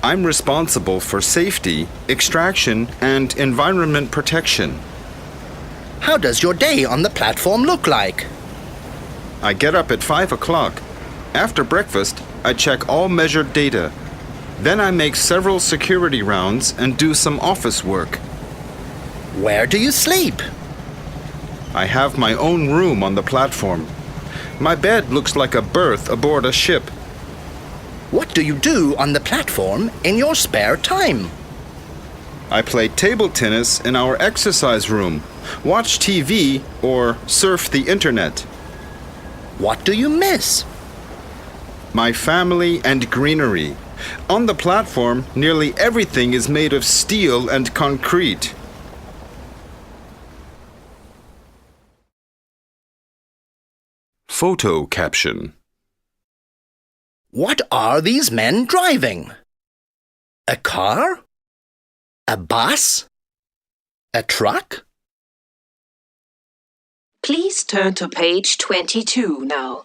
I'm responsible for safety, extraction, and environment protection. How does your day on the platform look like? I get up at 5 o'clock. After breakfast, I check all measured data. Then I make several security rounds and do some office work. Where do you sleep? I have my own room on the platform. My bed looks like a berth aboard a ship. What do you do on the platform in your spare time? I play table tennis in our exercise room, watch TV, or surf the internet. What do you miss? My family and greenery. On the platform, nearly everything is made of steel and concrete. Photo caption. What are these men driving? A car? A bus? A truck? Please turn to page 22 now.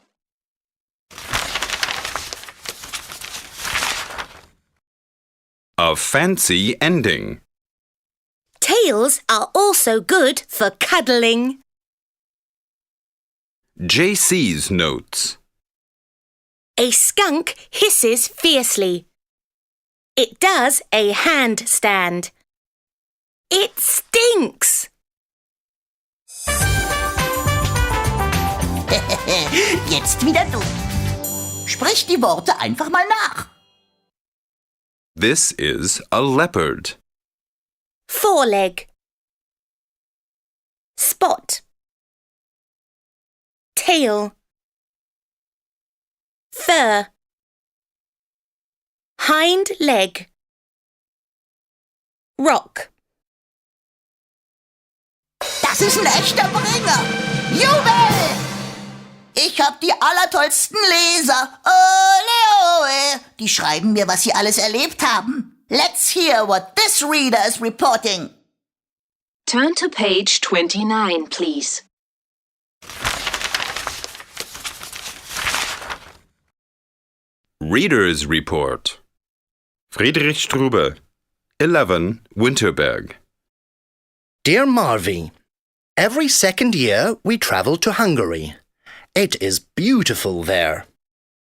A fancy ending. Tails are also good for cuddling. JC's notes. A skunk hisses fiercely. It does a handstand. It stinks. Jetzt wieder du. Sprich die Worte einfach mal nach. This is a leopard. Foreleg. Spot. Tail. Fur. Hind leg. Rock. Das ist ein echter Bringer. Jubel! Ich hab die allertollsten Leser. Ole, ole. Die schreiben mir, was sie alles erlebt haben. Let's hear what this reader is reporting. Turn to page 29, please. Reader's Report. Friedrich Strube, 11, Winterberg. Dear Marvy, every second year we travel to Hungary. It is beautiful there.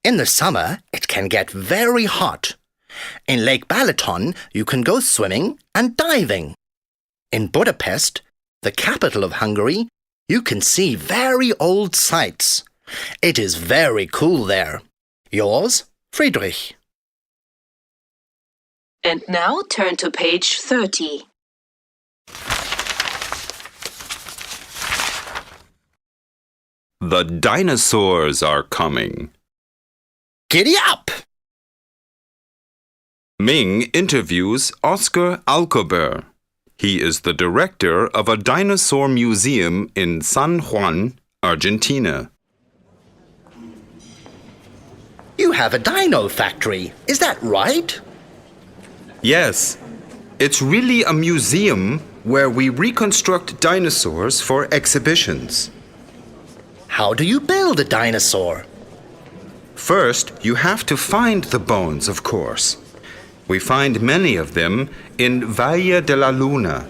In the summer, it can get very hot. In Lake Balaton, you can go swimming and diving. In Budapest, the capital of Hungary, you can see very old sights. It is very cool there. Yours, Friedrich. And now turn to page 30. The dinosaurs are coming. Giddy up! Ming interviews Oscar Alcober. He is the director of a dinosaur museum in San Juan, Argentina. You have a dino factory, is that right? Yes, it's really a museum where we reconstruct dinosaurs for exhibitions. How do you build a dinosaur? First, you have to find the bones, of course. We find many of them in Valle de la Luna.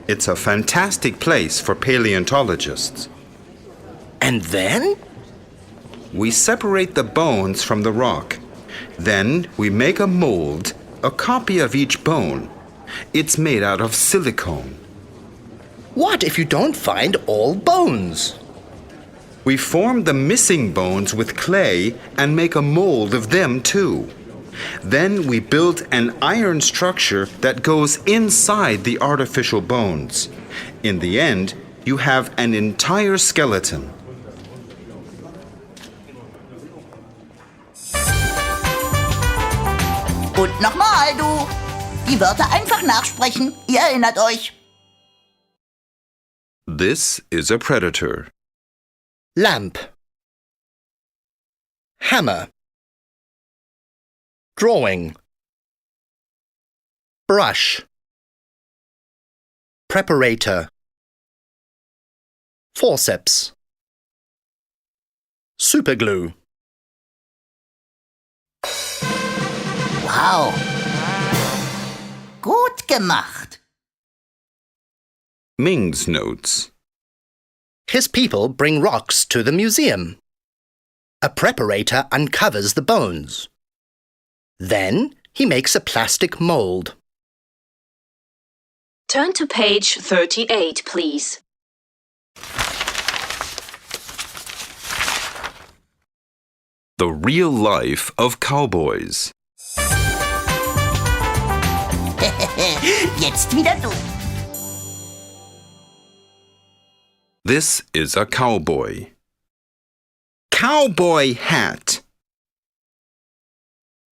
It's a fantastic place for paleontologists. And then? We separate the bones from the rock. Then we make a mold, a copy of each bone. It's made out of silicone. What if you don't find all bones? We form the missing bones with clay and make a mold of them too. Then we build an iron structure that goes inside the artificial bones. In the end, you have an entire skeleton. Und nochmal, du. Die Wörter einfach nachsprechen. Ihr erinnert euch. This is a predator. Lamp. Hammer. Drawing. Brush. Preparator. Forceps. Superglue. Wow. Gut gemacht. Ming's notes. His people bring rocks to the museum. A preparator uncovers the bones. Then he makes a plastic mold. Turn to page 38, please. The real life of cowboys. Jetzt wieder du. This is a cowboy. cowboy hat,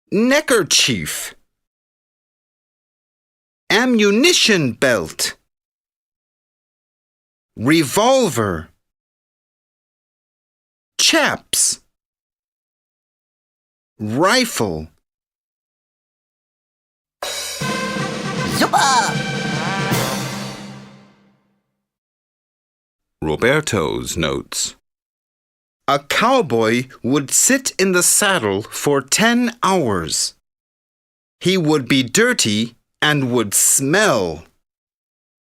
neckerchief, ammunition belt, revolver, chaps, rifle. Super! Roberto's notes. A cowboy would sit in the saddle for 10 hours. He would be dirty and would smell.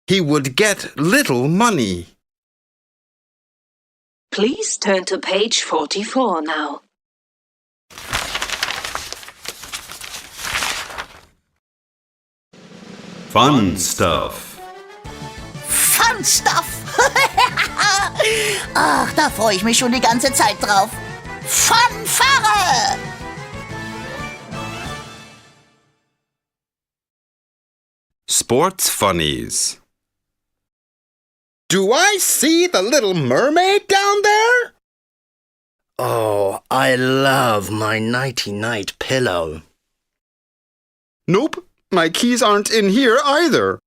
He would get little money. Please turn to page 44 now. Fun stuff. Fun Stuff! Ach, da freue ich mich schon die ganze Zeit drauf. Fanfare! Sports funnies. Do I see the little mermaid down there? Oh, I love my nighty-night pillow. Nope, my keys aren't in here either.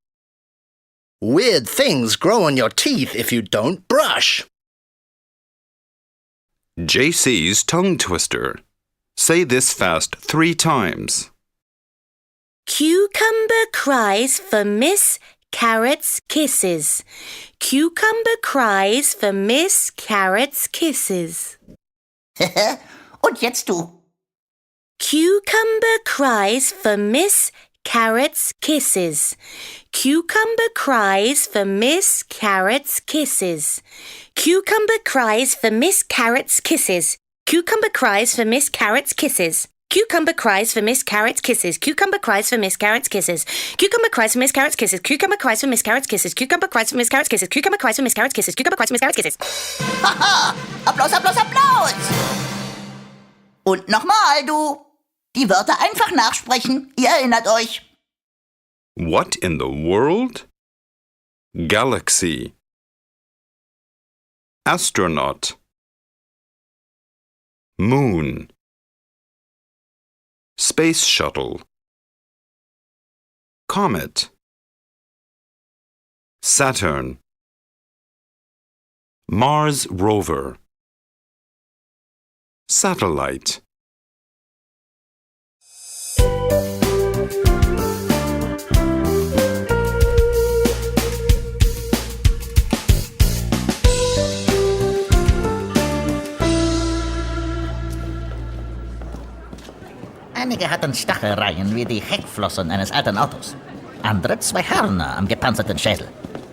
Weird things grow on your teeth if you don't brush. JC's tongue twister. Say this fast 3 times. Cucumber cries for Miss Carrot's kisses. Cucumber cries for Miss Carrot's kisses. Und jetzt du. Cucumber cries for Miss Carrot's kisses. Cucumber cries for Miss Carrot's kisses. Cucumber cries for Miss Carrot's kisses. Cucumber cries for Miss Carrot's kisses. Cucumber cries for Miss Carrot's kisses. Cucumber cries for Miss Carrot's kisses. Cucumber cries for Miss Carrot's kisses. Cucumber cries for Miss Carrot's kisses. Cucumber cries for Miss Carrot's kisses. Cucumber cries for Miss Carrot's kisses. Cucumber cries for Miss Carrot's kisses. Haha! Applaus, Applaus, Applaus! Und nochmal, du. Die Wörter einfach nachsprechen. Ihr erinnert euch. What in the world? Galaxy. Astronaut. Moon. Space shuttle. Comet. Saturn. Mars rover. Satellite. Einige hatten Stachelreihen wie die Heckflossen eines alten Autos. Andere 2 Hörner am gepanzerten Schädel.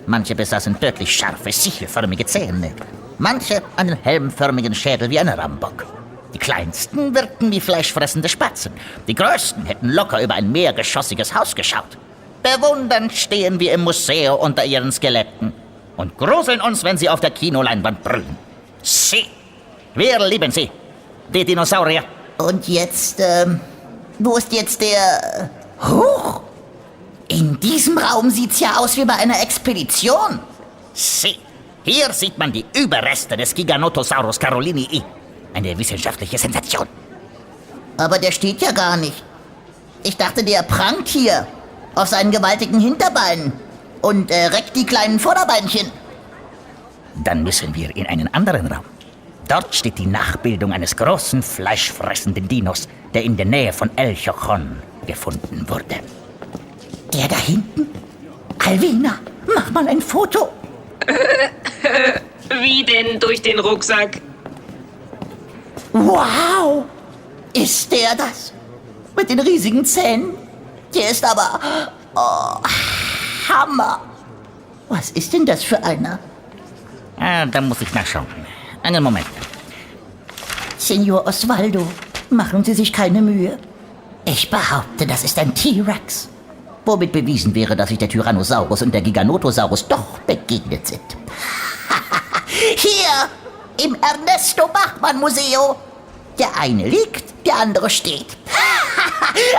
Manche besaßen tödlich scharfe, sichelförmige Zähne. Manche einen helmförmigen Schädel wie ein Rambock. Die kleinsten wirkten wie fleischfressende Spatzen. Die größten hätten locker über ein mehrgeschossiges Haus geschaut. Bewundernd stehen wir im Museum unter ihren Skeletten und gruseln uns, wenn sie auf der Kinoleinwand brüllen. Sie! Wir lieben sie! Die Dinosaurier! Und jetzt, wo ist jetzt der... Huch! In diesem Raum sieht's ja aus wie bei einer Expedition. Sie! Hier sieht man die Überreste des Giganotosaurus carolinii. Eine wissenschaftliche Sensation. Aber der steht ja gar nicht. Ich dachte, der prangt hier auf seinen gewaltigen Hinterbeinen und reckt die kleinen Vorderbeinchen. Dann müssen wir in einen anderen Raum. Dort steht die Nachbildung eines großen, fleischfressenden Dinos, der in der Nähe von El Chochon gefunden wurde. Der da hinten? Alvina, mach mal ein Foto. Wie denn durch den Rucksack? Wow! Ist der das? Mit den riesigen Zähnen? Der ist aber... Oh, Hammer! Was ist denn das für einer? Da muss ich nachschauen. Einen Moment. Senor Osvaldo, machen Sie sich keine Mühe. Ich behaupte, das ist ein T-Rex. Womit bewiesen wäre, dass sich der Tyrannosaurus und der Giganotosaurus doch begegnet sind. Hier, im Ernesto Bachmann Museum. Der eine liegt, der andere steht.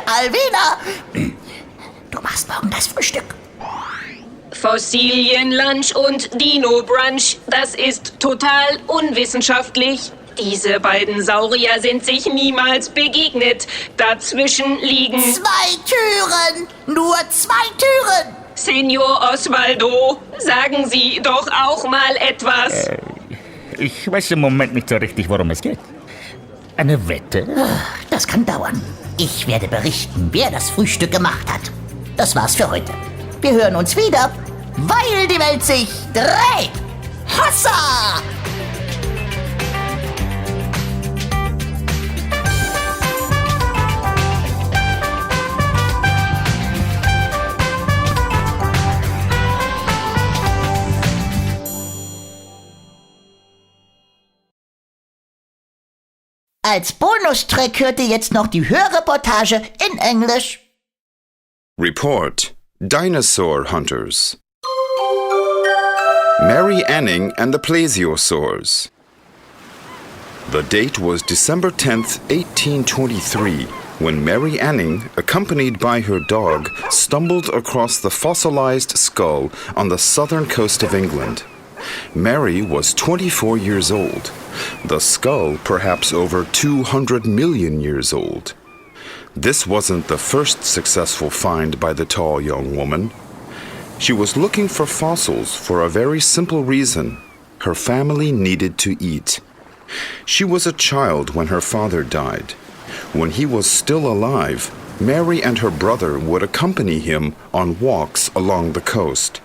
Alvina, du machst morgen das Frühstück. Fossilien-Lunch und Dino-Brunch, das ist total unwissenschaftlich. Diese beiden Saurier sind sich niemals begegnet. Dazwischen liegen... 2 Türen! Nur 2 Türen! Senor Osvaldo, sagen Sie doch auch mal etwas. Ich weiß im Moment nicht so richtig, worum es geht. Eine Wette? Das kann dauern. Ich werde berichten, wer das Frühstück gemacht hat. Das war's für heute. Wir hören uns wieder, weil die Welt sich dreht. Hossa! Als Bonustrack hört ihr jetzt noch die Hörreportage in Englisch. Report: Dinosaur Hunters. Mary Anning and the Plesiosaurs. The date was December 10th, 1823, when Mary Anning, accompanied by her dog, stumbled across the fossilized skull on the southern coast of England. Mary was 24 years old, the skull perhaps over 200 million years old. This wasn't the first successful find by the tall young woman. She was looking for fossils for a very simple reason. Her family needed to eat. She was a child when her father died. When he was still alive, Mary and her brother would accompany him on walks along the coast.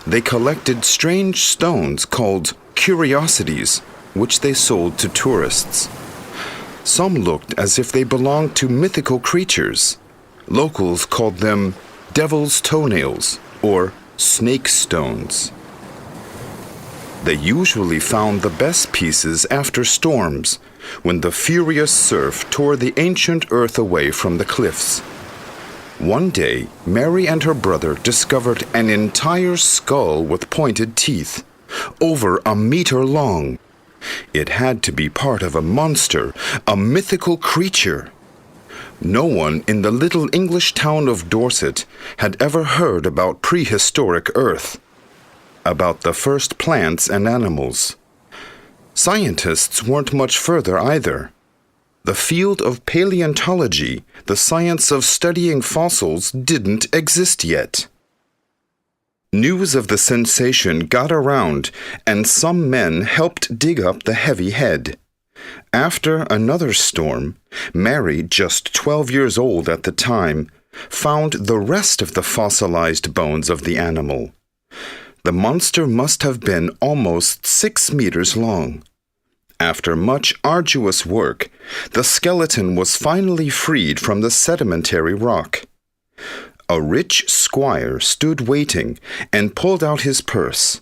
They collected strange stones called curiosities, which they sold to tourists. Some looked as if they belonged to mythical creatures. Locals called them devil's toenails or snake stones. They usually found the best pieces after storms, when the furious surf tore the ancient earth away from the cliffs. One day, Mary and her brother discovered an entire skull with pointed teeth, over a meter long. It had to be part of a monster, a mythical creature. No one in the little English town of Dorset had ever heard about prehistoric Earth, about the first plants and animals. Scientists weren't much further either. The field of paleontology, the science of studying fossils, didn't exist yet. News of the sensation got around, and some men helped dig up the heavy head. After another storm, Mary, just 12 years old at the time, found the rest of the fossilized bones of the animal. The monster must have been almost 6 meters long. After much arduous work, the skeleton was finally freed from the sedimentary rock. A rich squire stood waiting and pulled out his purse.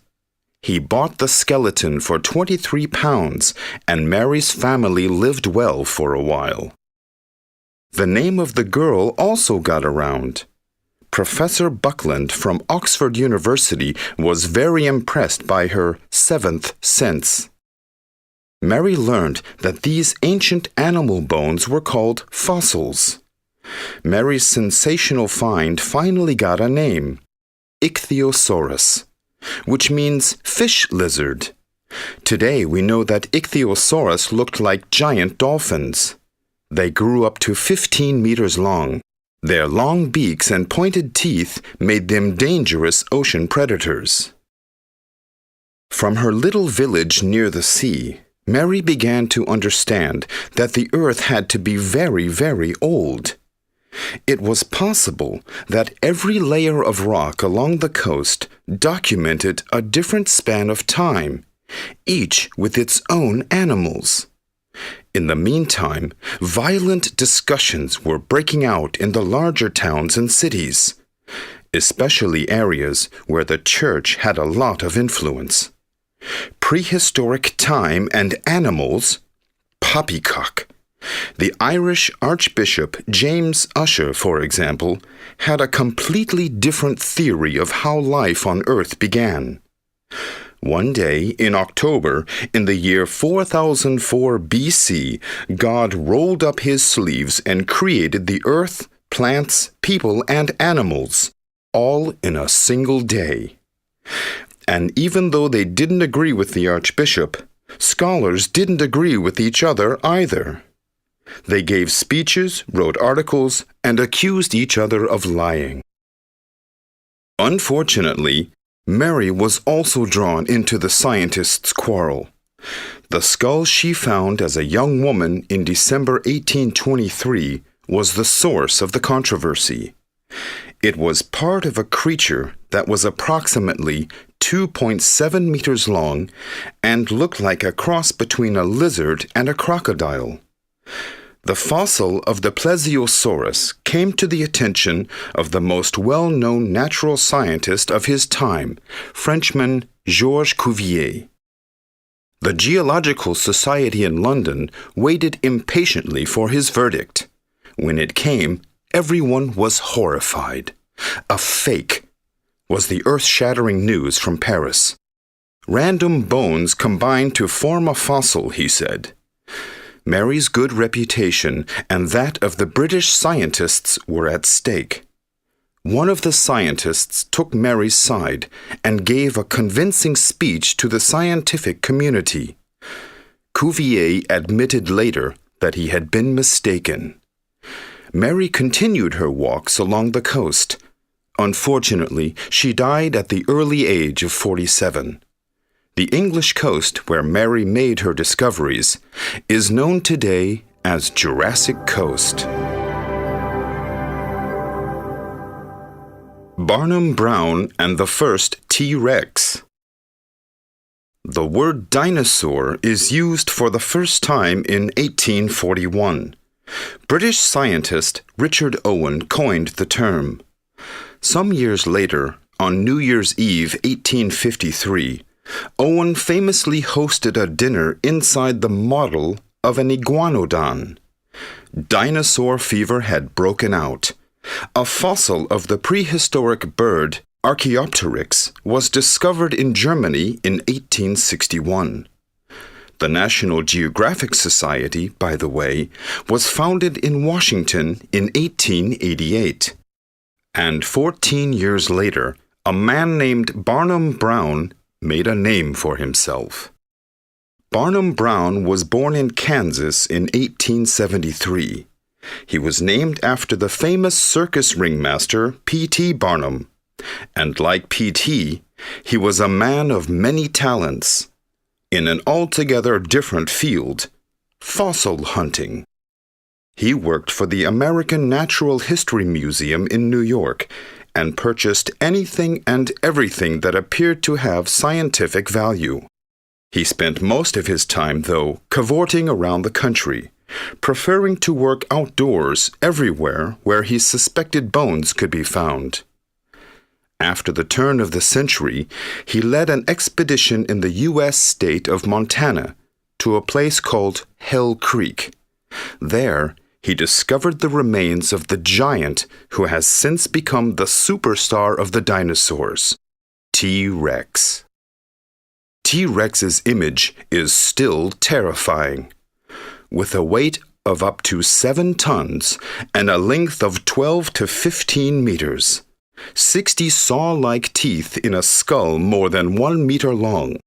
He bought the skeleton for 23 pounds, and Mary's family lived well for a while. The name of the girl also got around. Professor Buckland from Oxford University was very impressed by her 7th sense. Mary learned that these ancient animal bones were called fossils. Mary's sensational find finally got a name, Ichthyosaurus, which means fish lizard. Today we know that Ichthyosaurus looked like giant dolphins. They grew up to 15 meters long. Their long beaks and pointed teeth made them dangerous ocean predators. From her little village near the sea, Mary began to understand that the earth had to be very, very old. It was possible that every layer of rock along the coast documented a different span of time, each with its own animals. In the meantime, violent discussions were breaking out in the larger towns and cities, especially areas where the church had a lot of influence. Prehistoric time and animals, poppycock. The Irish Archbishop James Ussher, for example, had a completely different theory of how life on Earth began. One day in October, in the year 4004 BC, God rolled up his sleeves and created the earth, plants, people, and animals, all in a single day. And even though they didn't agree with the Archbishop, Scholars didn't agree with each other either. They gave speeches, wrote articles, and accused each other of lying. Unfortunately, Mary was also drawn into the scientists' quarrel. The skull she found as a young woman in December 1823 was the source of the controversy. It was part of a creature that was approximately 2.7 meters long and looked like a cross between a lizard and a crocodile. The fossil of the Plesiosaurus came to the attention of the most well-known natural scientist of his time, Frenchman Georges Cuvier. The Geological Society in London waited impatiently for his verdict. When it came, everyone was horrified. A fake was the earth-shattering news from Paris. Random bones combined to form a fossil, he said. Mary's good reputation and that of the British scientists were at stake. One of the scientists took Mary's side and gave a convincing speech to the scientific community. Cuvier admitted later that he had been mistaken. Mary continued her walks along the coast. Unfortunately, she died at the early age of 47. The English coast where Mary made her discoveries is known today as Jurassic Coast. Barnum Brown and the first T-Rex. The word dinosaur is used for the first time in 1841. British scientist Richard Owen coined the term. Some years later, on New Year's Eve 1853, Owen famously hosted a dinner inside the model of an iguanodon. Dinosaur fever had broken out. A fossil of the prehistoric bird Archaeopteryx was discovered in Germany in 1861. The National Geographic Society, by the way, was founded in Washington in 1888. And 14 years later, a man named Barnum Brown made a name for himself. Barnum Brown was born in Kansas in 1873. He was named after the famous circus ringmaster P.T. Barnum. And like P.T., he was a man of many talents. In an altogether different field, fossil hunting. He worked for the American Natural History Museum in New York and purchased anything and everything that appeared to have scientific value. He spent most of his time, though, cavorting around the country, preferring to work outdoors everywhere where he suspected bones could be found. After the turn of the century, he led an expedition in the U.S. state of Montana to a place called Hell Creek. There, he discovered the remains of the giant who has since become the superstar of the dinosaurs, T-Rex. T-Rex's image is still terrifying. With a weight of up to 7 tons and a length of 12 to 15 meters, 60 saw-like teeth in a skull more than 1 meter long.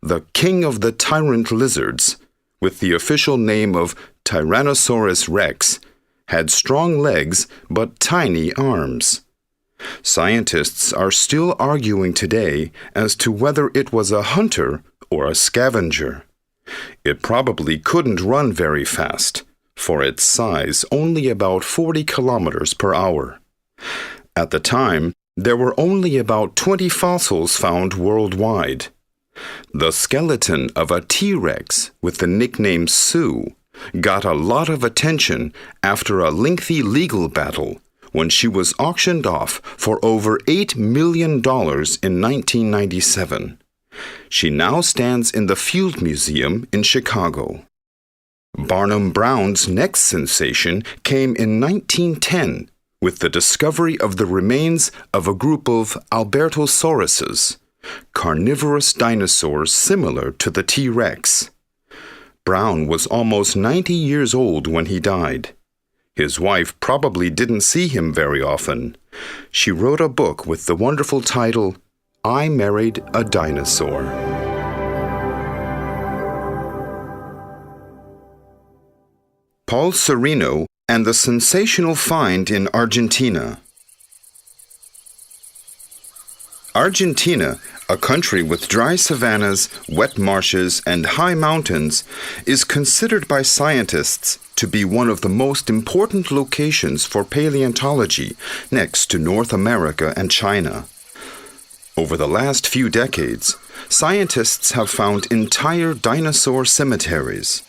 The king of the tyrant lizards, with the official name of Tyrannosaurus rex, had strong legs but tiny arms. Scientists are still arguing today as to whether it was a hunter or a scavenger. It probably couldn't run very fast, for its size only about 40 kilometers per hour. At the time, there were only about 20 fossils found worldwide. The skeleton of a T-Rex with the nickname Sue got a lot of attention after a lengthy legal battle when she was auctioned off for over $8 million in 1997. She now stands in the Field Museum in Chicago. Barnum Brown's next sensation came in 1910 with the discovery of the remains of a group of Albertosauruses, carnivorous dinosaurs similar to the T-Rex. Brown was almost 90 years old when he died. His wife probably didn't see him very often. She wrote a book with the wonderful title, I Married a Dinosaur. Paul Sereno and the sensational find in Argentina. Argentina, a country with dry savannas, wet marshes, and high mountains, is considered by scientists to be one of the most important locations for paleontology, next to North America and China. Over the last few decades, scientists have found entire dinosaur cemeteries.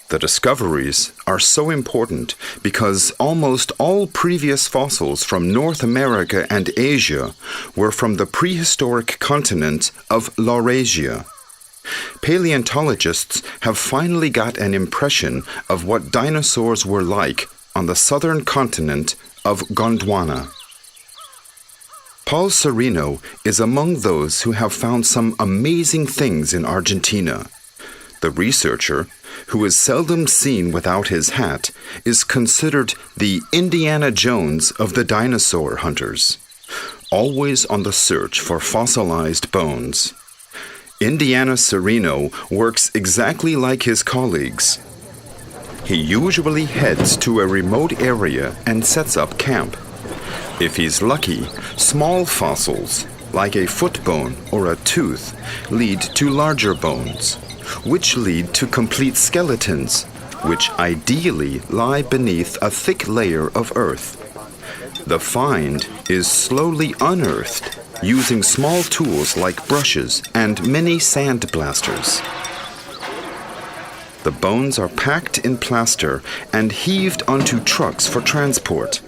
The discoveries are so important because almost all previous fossils from North America and Asia were from the prehistoric continent of Laurasia. Paleontologists have finally got an impression of what dinosaurs were like on the southern continent of Gondwana. Paul Sereno is among those who have found some amazing things in Argentina. The researcher, who is seldom seen without his hat, is considered the Indiana Jones of the dinosaur hunters, always on the search for fossilized bones. Indiana Sereno works exactly like his colleagues. He usually heads to a remote area and sets up camp. If he's lucky, small fossils, like a foot bone or a tooth, lead to larger bones, which lead to complete skeletons, which ideally lie beneath a thick layer of earth. The find is slowly unearthed using small tools like brushes and mini sand blasters. The bones are packed in plaster and heaved onto trucks for transport.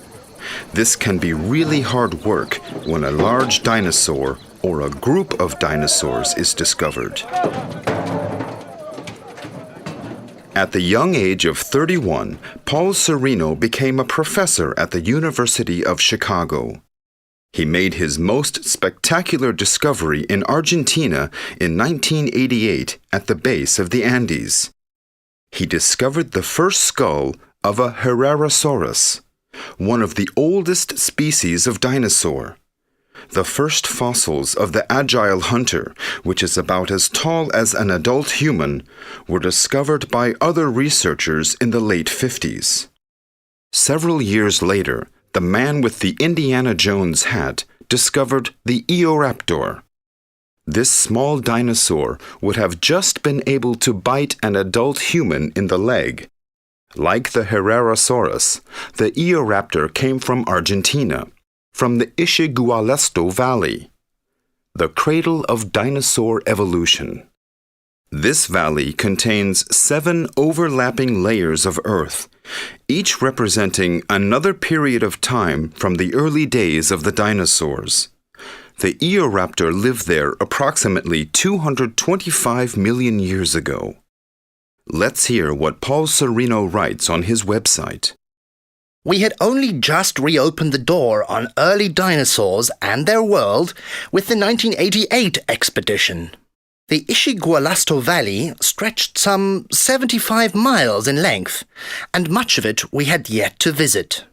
This can be really hard work when a large dinosaur or a group of dinosaurs is discovered. At the young age of 31, Paul Sereno became a professor at the University of Chicago. He made his most spectacular discovery in Argentina in 1988 at the base of the Andes. He discovered the first skull of a Herrerasaurus, one of the oldest species of dinosaur. The first fossils of the agile hunter, which is about as tall as an adult human, were discovered by other researchers in the late 50s. Several years later, the man with the Indiana Jones hat discovered the Eoraptor. This small dinosaur would have just been able to bite an adult human in the leg. Like the Herrerasaurus, the Eoraptor came from Argentina, from the Ishigualasto Valley, the cradle of dinosaur evolution. This valley contains 7 overlapping layers of earth, each representing another period of time from the early days of the dinosaurs. The Eoraptor lived there approximately 225 million years ago. Let's hear what Paul Sereno writes on his website. We had only just reopened the door on early dinosaurs and their world with the 1988 expedition. The Ishigualasto Valley stretched some 75 miles in length, and much of it we had yet to visit.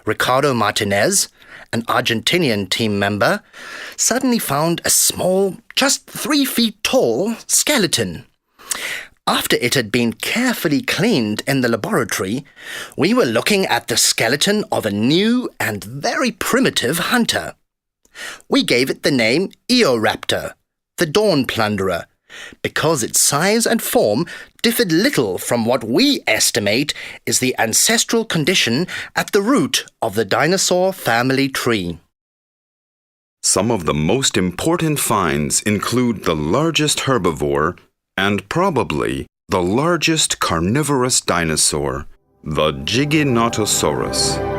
Ricardo Martinez, an Argentinian team member, suddenly found a small, just 3 feet tall skeleton. After it had been carefully cleaned in the laboratory, we were looking at the skeleton of a new and very primitive hunter. We gave it the name Eoraptor, the dawn plunderer, because its size and form differed little from what we estimate is the ancestral condition at the root of the dinosaur family tree. Some of the most important finds include the largest herbivore and probably the largest carnivorous dinosaur, the Giganotosaurus.